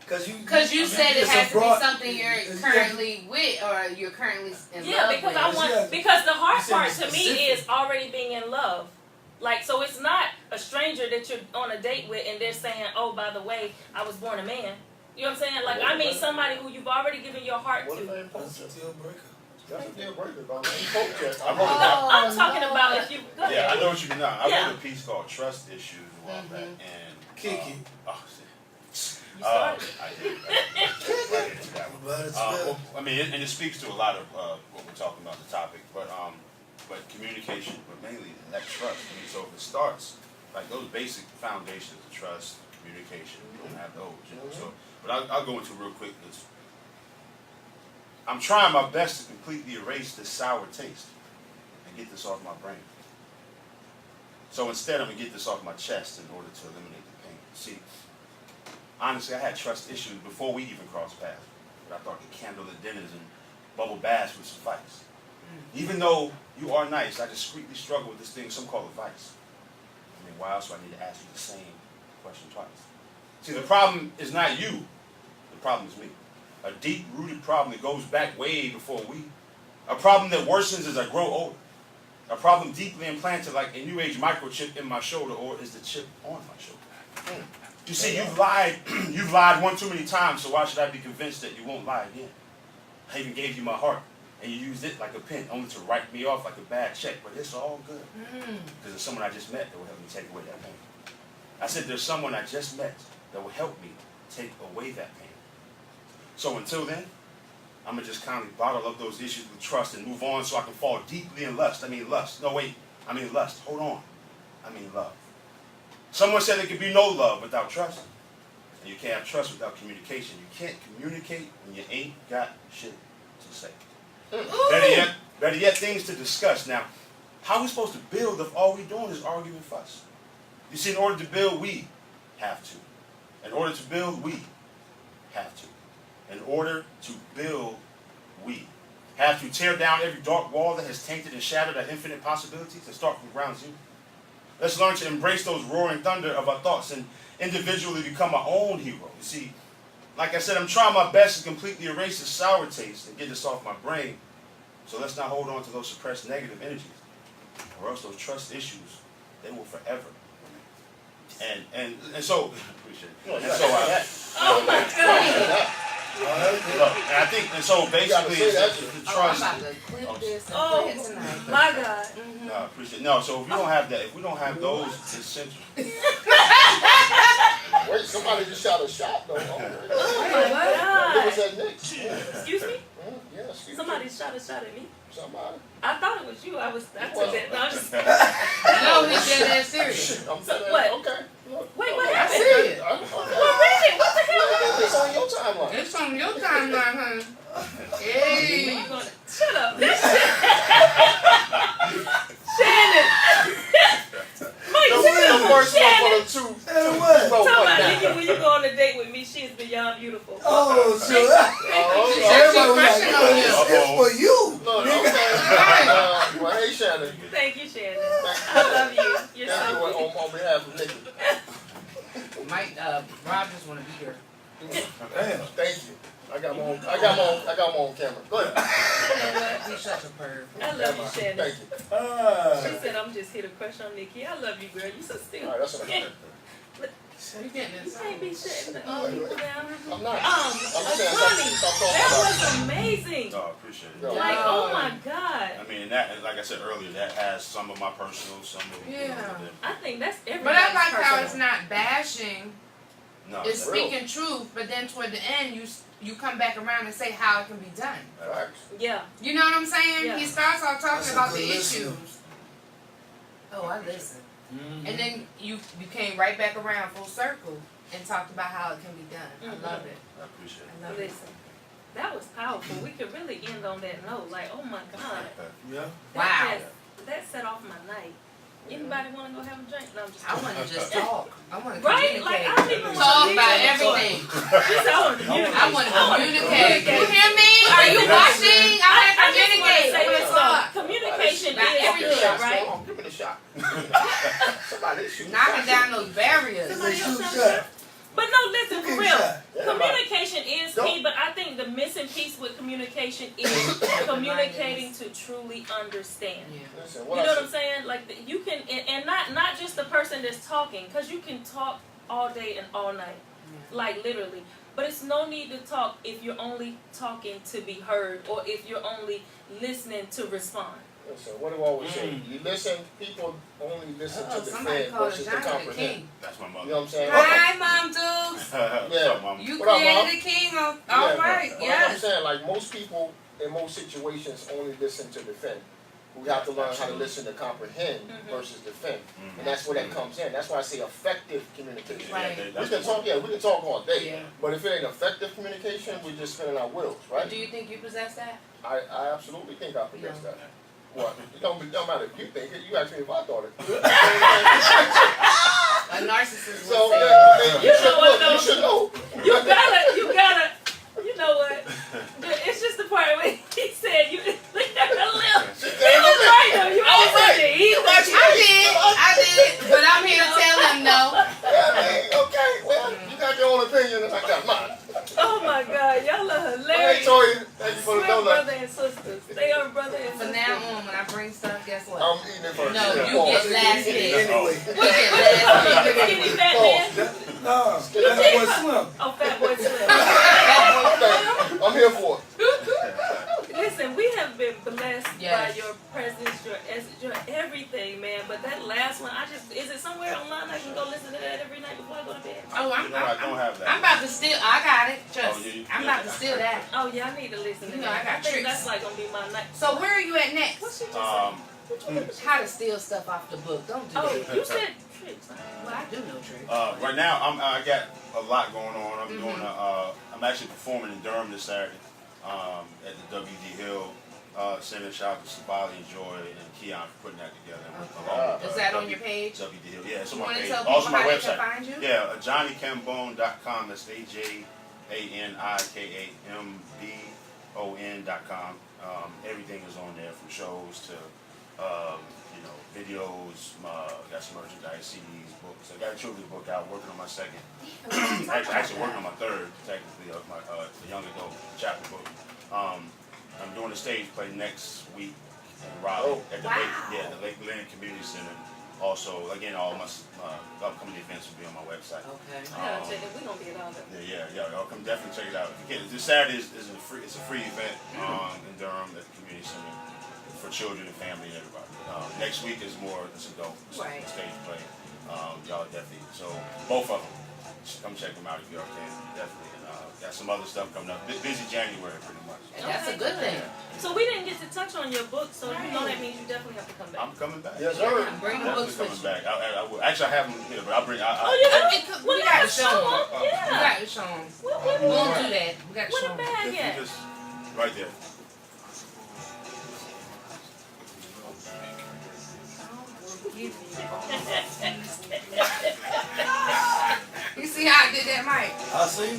Because you said it it's a has to be broad- something you're it's- currently with or you're currently in Yeah, love because with. I want because the hard You said part it's to me specific. is already being in love. Like, so it's not a stranger that you're on a date with and they're saying, oh, by the way, I was born a man. You know what I'm saying? Like, I mean somebody who you've already given your heart What if to. they ain't poke That's a check? deal breaker. That's a deal breaker, but I ain't poke check. I I wrote wrote it it down. Oh, I'm talking no. about if you go Yeah, I ahead. know what you mean now. I Yeah. wrote a piece called Trust Issues a while back, and Kiki. oh, You started. I did. Right into that one. But it's Well, I mean, and it speaks to a lot of what we're talking about, the topic, but communication, but mainly that trust. I mean, so if it starts, like those basic foundations of trust, communication, you don't have those, you know. So, but I'll go into real quick. I'm trying my best to completely erase this sour taste and get this off my brain. So instead, I'm gonna get this off my chest in order to eliminate the pain. See, honestly, I had trust issues before we even crossed paths. But I thought the candlelit dinners and bubble baths would suffice. Even though you are nice, I discreetly struggle with this thing, some call it vice. I mean, why else do I need to ask you the same question twice? See, the problem is not you. The problem is me. A deep-rooted problem that goes back way before we. A problem that worsens as I grow older. A problem deeply implanted like a new age microchip in my shoulder, or is the chip on my shoulder? You see, you've lied one too many times, so why should I be convinced that you won't lie again? I even gave you my heart, and you used it like a pen, only to write me off like a bad check, but it's all good. Because there's someone I just met that will help me take away that pain. I said there's someone I just met that will help me take away that pain. So until then, I'm going to just kindly bottle up those issues with trust and move on so I can fall deeply in lust. I mean lust. No, wait. I mean lust. Hold on. I mean love. Someone said there could be no love without trust. And you can't have trust without communication. You can't communicate when you ain't got shit to say. Better yet, things to discuss. Now, how are we supposed to build if all we're doing is arguing and fuss? You see, in order to build, we have to. In order to build, we have to. In order to build, we have to tear down every dark wall that has tainted and shattered our infinite possibilities and start from ground zero. Let's learn to embrace those roaring thunder of our thoughts and individually become our own hero. You see, like I said, I'm trying my best to completely erase the sour taste and get this off my brain. So let's not hold on to those suppressed negative energies, or else those trust issues, they will forever remain. And so, appreciate it. And so Oh my God. look, and I think, and so basically, it's the I'm trust. about to clip this and Oh, play it tonight. my God. No, I appreciate. No, so if you don't have that, if we don't have those essential, Wait, somebody just shot a shot though. Oh Who my was God. that, Nick? Excuse me? Yeah, excuse me. Somebody shot a shot at me. Somebody. I thought it was you. I took that. No, I'm just. No, he said that serious. I'm So, what? Okay. Look. Wait, what I happened? see it. Well, read it. What the hell happened? It's on your timeline. It's on your timeline, honey. Hey. Shut up. This shit. Shannon. Mike, The shut up. first one Shannon. for the two. And what? Bro, Tell what my now? Nikki, when you go on a date with me, she is beyond beautiful. Oh, so That's everybody was like, your question on "It's for you." No, okay. Well, hey, Shannon. Thank you, Shannon. I love you. You're Thank you so on behalf of Nikki. Mike, Rob just want to be here. Damn. Thank you. I got my own camera. Go ahead. He's such a perv. I love you, Shannon. Thank you. She said, I'm just here to crush on Nikki. I love you, girl. You so stupid. All right, that's what I'm saying. You getting You this? can't be shutting the people down. I'm not. Ajani, that was amazing. no, I appreciate it. No. Like, oh my God. I mean, and that, and like I said earlier, that has some of my personal, some of Yeah. I think that's everybody's But I like how personal. it's not bashing. No, It's that- real. speaking truth, but then toward the end, you come back around and say how it can be done. Facts. Yeah. You know what I'm saying? Yeah. He starts off talking That's a about good the listener. issues. Oh, I listen. Mm-hmm. And then you came right back around full circle and talked about how it can be done. Mhm. I love it. I appreciate it. I love it. Listen, that was powerful. We could really end on that note. Like, oh my God. Yeah. Wow. That set off my night. Anybody want to go have a drink? No, I'm just I want to just talk. I want to Right? Like, I don't even Talk want to about everything. I I want to communicate. You hear me? Are you watching? I want to communicate. I want to talk. Communication About is everything. good, Shots right? going on. Give me the shot. Somebody shoot. Knocking down those barriers. They shoot shot. But no, listen, for real. Yeah, Communication is Don't- key, but I think the missing piece with communication is communicating to truly understand. Yeah. Listen, You what know I what said- I'm saying? Like you can, and not just the person that's talking, because you can talk all day and all night, like literally. But it's no need to talk if you're only talking to be heard, or if you're only listening to respond. Listen, what do I always say? You listen, people only listen Oh, to somebody defend called versus to Ajani the comprehend. king. That's my You mother. know what I'm saying? Hi, Mom Dukes. What's up, Mama? You What up, Mom? created the king of. Yeah, All right, but I'm yes. saying, like, most people in most situations only listen to defend. We have to learn how to listen to comprehend versus defend. And that's where that comes in. That's why I say effective communication. Right. We can talk, we can talk all day. Yeah. But if it ain't effective communication, we're just spinning our wheels, right? Do you think you possess that? I absolutely think I possess No. that. What? It don't matter if you think it. You ask me if I thought it. A narcissist would So, say. yeah, You know what, you should know. You gotta, you know what? It's just the part where he said you look at her lips. He was right though. You I was right. said he was I did, but I'm here to tell him no. Yeah, man, okay, well, you got your own opinion and I got mine. Oh my God, y'all are Hey, hilarious. Tori, thank you for the We're donut. brother and sisters. They are brother and From sisters. now on, when I bring stuff, guess what? I'm eating it first. No, Yeah. you get last pick. Anyway. We get last pick. Skinny fat man. No, that's boy Slim. Oh, fat boy Slim. Okay, I'm here for it. Listen, we have been blessed Yes. by your presence, your everything, man. But that last one, is it somewhere online I can go listen to that every night before I go to bed? Oh, You know, I don't have that. I'm about to steal. I got it. Trust. Oh, I'm about to steal that. Oh yeah, I need to listen to You know, that. I got think tricks. that's like gonna be my night. So where are you at next? What she just said? How to steal stuff off the book? Don't do Oh, that. you said tricks. Well, I do know tricks. Right now, I got a lot going on. I'm doing I'm actually performing in Durham this Saturday at the W.D. Hill Center. Shout out to Sabali and Joy and Keon for putting that together. Along with, Is that on your page? W.D. Hill. Yeah, it's on You my want to page. tell people Also my how they can website. find you? Yeah, AjaniKambon.com. That's AJANIKAMBON.com. Everything is on there, from shows to videos. Got some merchandise, CDs, books. I got a children's book out. Working on my second. actually working on my third, technically, of my the young adult chapter book. I'm doing a stage play next week in Raleigh at the the Lake Glen Community Center. Also, again, all my upcoming events will be on my website. Okay. I gotta check it. We gonna be at all that. Yeah. Y'all come definitely check it out. If you can, this Saturday is a free event in Durham at the community center for children and family and everybody. Next week is more adult Right. stage play. Y'all definitely, so both of them, come check them out if y'all can, definitely. And got some other stuff coming up. Busy January pretty much. And that's a good thing. So we didn't get to touch on your book, so you know that means you definitely have to come back. I'm coming back. Yes, sir. Bring the Definitely books coming with you. back. I will. Actually, I have them here, but I'll bring. Oh, you I know? mean, Well, we got to let's show them. them. We Yeah. got to show them. What We won't do that. We got to What show a them. bag If you at? just right there. You see how I did that, Mike? I see.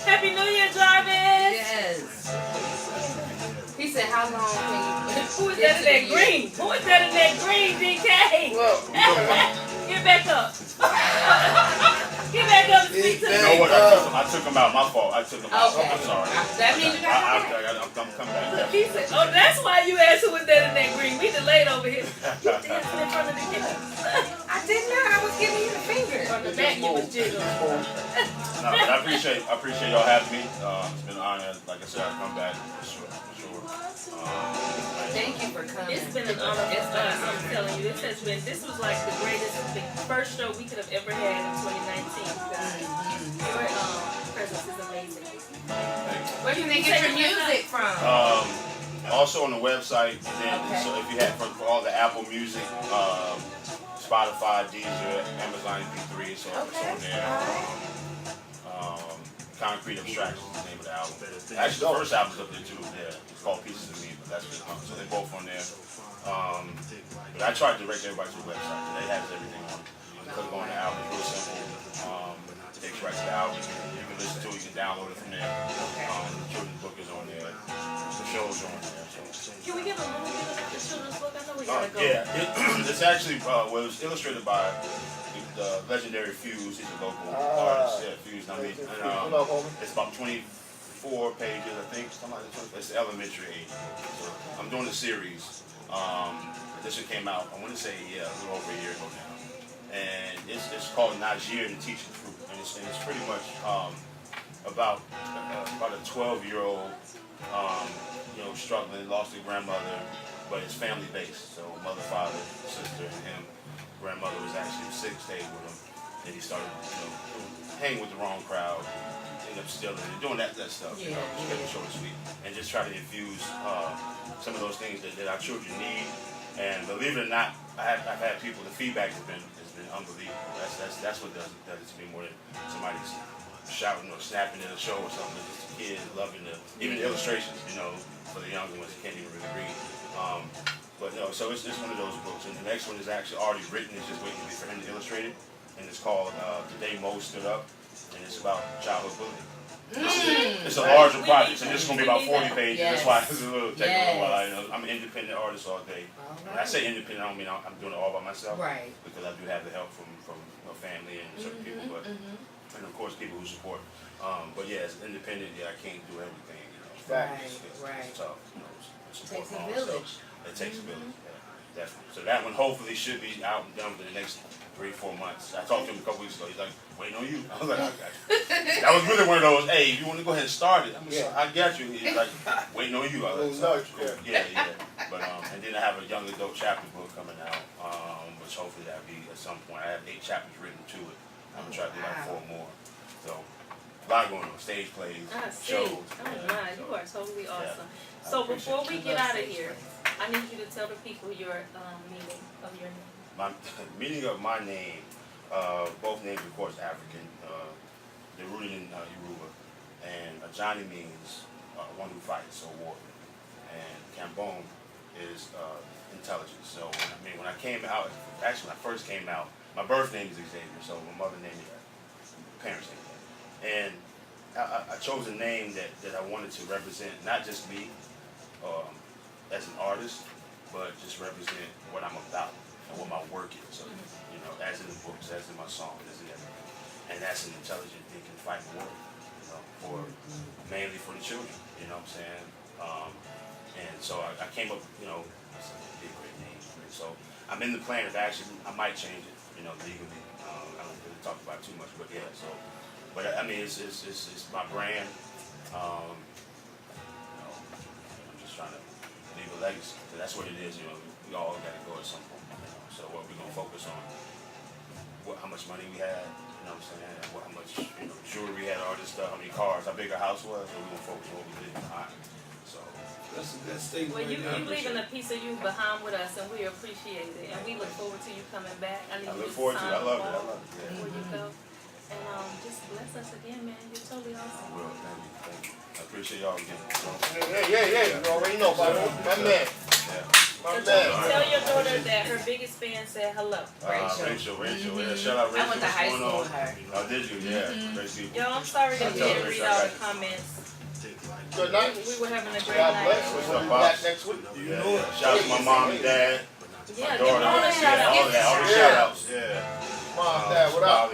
Happy New Year, Jarvis! Yes. He said, how long can you... Who is that in that green? Who is that in that green, DK? Well, Get back up. Get back up and speak to You me. know what? I took them out. My fault. I took them out. Okay. I'm sorry. That means you got to come back. I'm coming back. He said, oh, that's why you asked who was that in that green. We delayed over here. You dancing in front of the camera. I did not. I was giving you the finger. On the back, you was jiggling. No, but I appreciate y'all having me. It's been an honor. Like I said, I'll come back for sure. Thank you for coming. It's been an honor for us, I'm telling you. This was like the first show we could have ever had in 2019. Your presence is amazing. Where can they get your music from? Also on the website. And then Okay. so if you have for all the Apple Music, Spotify, Deezer, Amazon MP3, so it's on there. Concrete Abstractions is the name of the album. Actually, the first album's up there too. Yeah, it's called Pieces of Me, but that's just so they're both on there. But I tried to direct everybody to the website. They has everything on it. You can click on the album. It's real simple. It takes you right to the album. You can listen to it. You can download it from there. The children's book is on there. The shows are on there. So. Can we give a little bit about the children's book? I know we gotta go. Yeah, it's actually it was illustrated by the legendary Fuse. He's a local artist. Yeah, Fuse. I mean, and, it's about 24 pages, I think. Something like that. It's elementary age. So I'm doing a series. This one came out, I want to say, a little over a year ago now. And it's called Najir, the Teaching Fruit. And it's pretty much about a 12-year-old, struggling, lost his grandmother, but it's family based. So mother, father, sister, and him. Grandmother was actually sick, stayed with him. Then he started, hanging with the wrong crowd, ended up stealing and doing that stuff, short and sweet, and just try to infuse some of those things that our children need. And believe it or not, I've had people. The feedback has been unbelievable. That's what does it to me more than somebody's shouting or snapping at a show or something. Just the kids loving even the illustrations, for the younger ones that can't even really read. But no, so it's one of those books. And the next one is actually already written. It's just waiting for him to illustrate it. And it's called The Day Mo Stood Up. And it's about childhood bullying. It's a larger project, and this is going to be about 40 pages. That's why it's a little take a little while. I'm an independent artist all day. When I say independent, I don't mean I'm doing it all by myself. Right. Because I do have the help from my family and certain people, and of course people who support. But yeah, as independent, I can't do everything. It's tough. It takes a village. It takes a village. Yeah, definitely. So that one hopefully should be out and done within the next 3-4 months. I talked to him a couple weeks ago. He's like, waiting on you. I was like, I got you. That was really one of those, hey, if you want to go ahead and start it, I got you. He's like, waiting on you. I was like, cool. Yeah. But and then I have a young adult chapter book coming out, which hopefully that'll be at some point. I have 8 chapters written to it. I'm gonna try to do like 4 more. So a lot going on, stage plays, shows. Oh my, you are totally awesome. So before we get out of here, I need you to tell the people your meaning of your name. My meaning of my name, both names of course African. They're rooted in Yoruba, and Ajani means one who fights or warrior, and Kambon is intelligence. So when I came out, actually when I first came out, my birth name is Xavier. So my mother named me that, parents named me that, and I chose a name that I wanted to represent not just me as an artist, but just represent what I'm about. And what my work is, so, as in the books, as in my song, as in everything. And that's an intelligent, thinking, fighting warrior, mainly for the children, you know what I'm saying? And so I came up, it's a big, great name. So I'm in the plan of actually, I might change it, legally. I don't really talk about it too much, but yeah, so. But I mean, it's my brand. I'm just trying to leave a legacy. So that's what it is, we all got to go at some point. So what we're gonna focus on, how much money we had, how much jewelry we had, all this stuff, how many cars, how big our house was, and we're gonna focus on what we did behind. So that's a good statement. Well, you leaving a piece of you behind with us, and we appreciate it, and we look forward to you coming back. I look forward to it. I love it. Yeah. Before you go, and just bless us again, man. You're totally awesome. Well, thank you. I appreciate y'all again. Yeah. You already know, my man. Tell your daughter that her biggest fan said hello. Rachel. Yeah, shout out Rachel. I went to high school with her. Oh, did you? Yeah. Great people. Yo, I'm sorry that we didn't read all the comments. Good night. We were having a great God night. bless. We'll be back next week. Yeah. Shout out to my mom and dad. Yeah, my give them all a shout out. All the shout outs. Yeah. Mom, dad, what up?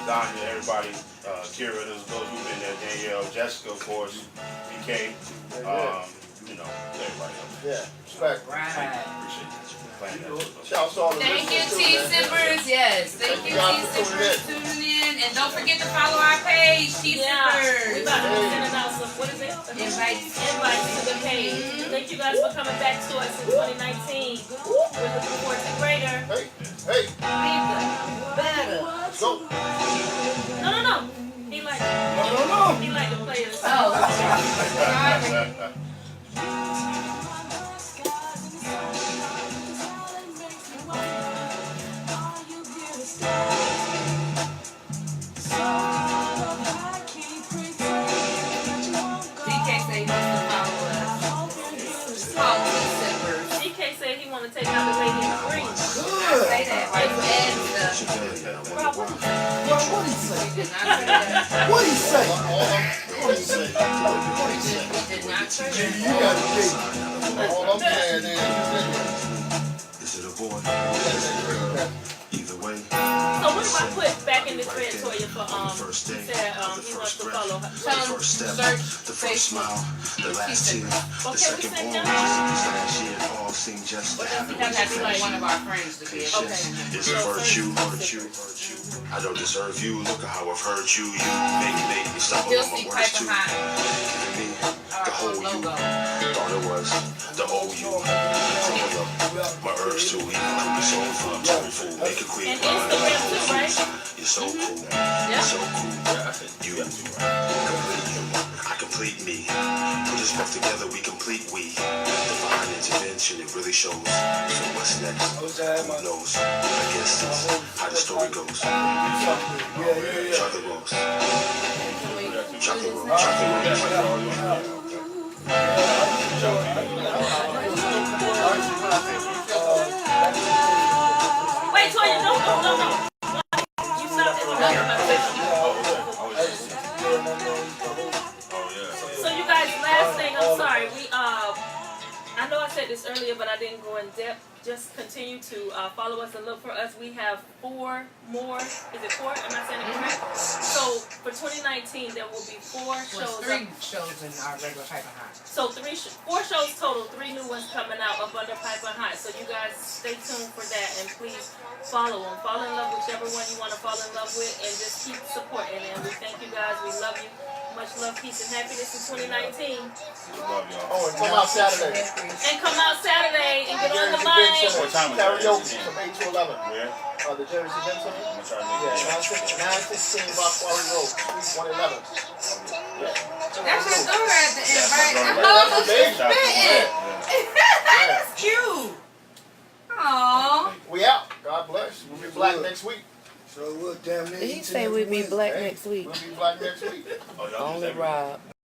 Danya, everybody, Kira, those who've been there, Danielle, Jessica, of course, BK, everybody else. Yeah, respect. Right. Appreciate it. Shout out to all the Thank you, listeners too, man. T-Sippers. Yes. Thank you, T-Sippers, tuning in. And don't forget to follow our page, We T-Sippers. about to be sending out some, what is it? Invites. Invites to the page. Thank you guys for coming back to us in 2019. We're looking forward to greater. Hey. Better. Let's go. No. He like to play the song. Oh, sorry. DK said he want to take out the lady in the green. I say that like bad stuff. Rob, what What he say? We did not say that. What he say? What he say? We did not say that. You got to be. All I'm saying is, Is it a boy? Either way. So friend there. Toya for On the first he day, said on the he wants first to breath, follow her. the first step, the first smile, the last tear, the second sing born. that? Just this last year, all seemed just to happen. That has to be like one of our friends to be able to sing. It's a virtue, virtue. I don't deserve you. Look at how I've hurt you. You make me stop Still on my see words Piper too. High, Giving me the whole you. logo. Thought it was the old you. Hold up, my urge to eat my soul food, tofu, make a quick And Instagram too, right? You're so cool. Yeah. You're so cool. You complete you. I complete me. Put this stuff together, we complete we. Divine intervention, it really shows. So what's next? Who knows? I guess that's how the story goes. Chocolate rolls. Chocolate rolls. Chocolate rolls. Wait, Toya, no. You stopped it. So you guys, last thing, I'm sorry. I know I said this earlier, but I didn't go in depth. Just continue to follow us and look for us. We have 4 more. Is it 4? Am I saying it correct? So for 2019, there will be 4 shows. 3 shows in our regular Piper High. So 4 shows total, 3 new ones coming out up under Piper High. So you guys stay tuned for that and please follow them. Fall in love with whichever one you want to fall in love with and just keep supporting them. We thank you guys. We love you. Much love, peace, and happiness in 2019. Oh, and come out Saturday. And come out Saturday and get on the Jersey mic. Benson, What time is karaoke that? from 8 to 11. Where? The Jersey Benson? I'm gonna try to make Yeah, 916 Rock Quarry Road, Suite 111. That's your daughter at the end, right? That's I my love daughter. her. She's Yeah. spitting. Yeah. That's cute. Aww. We out. God bless. We'll be black next week. So we'll damn near Did he each and say every we'd be Wednesday. black Hey, next week? We'll be black next week. Oh, y'all do Only that? Rob.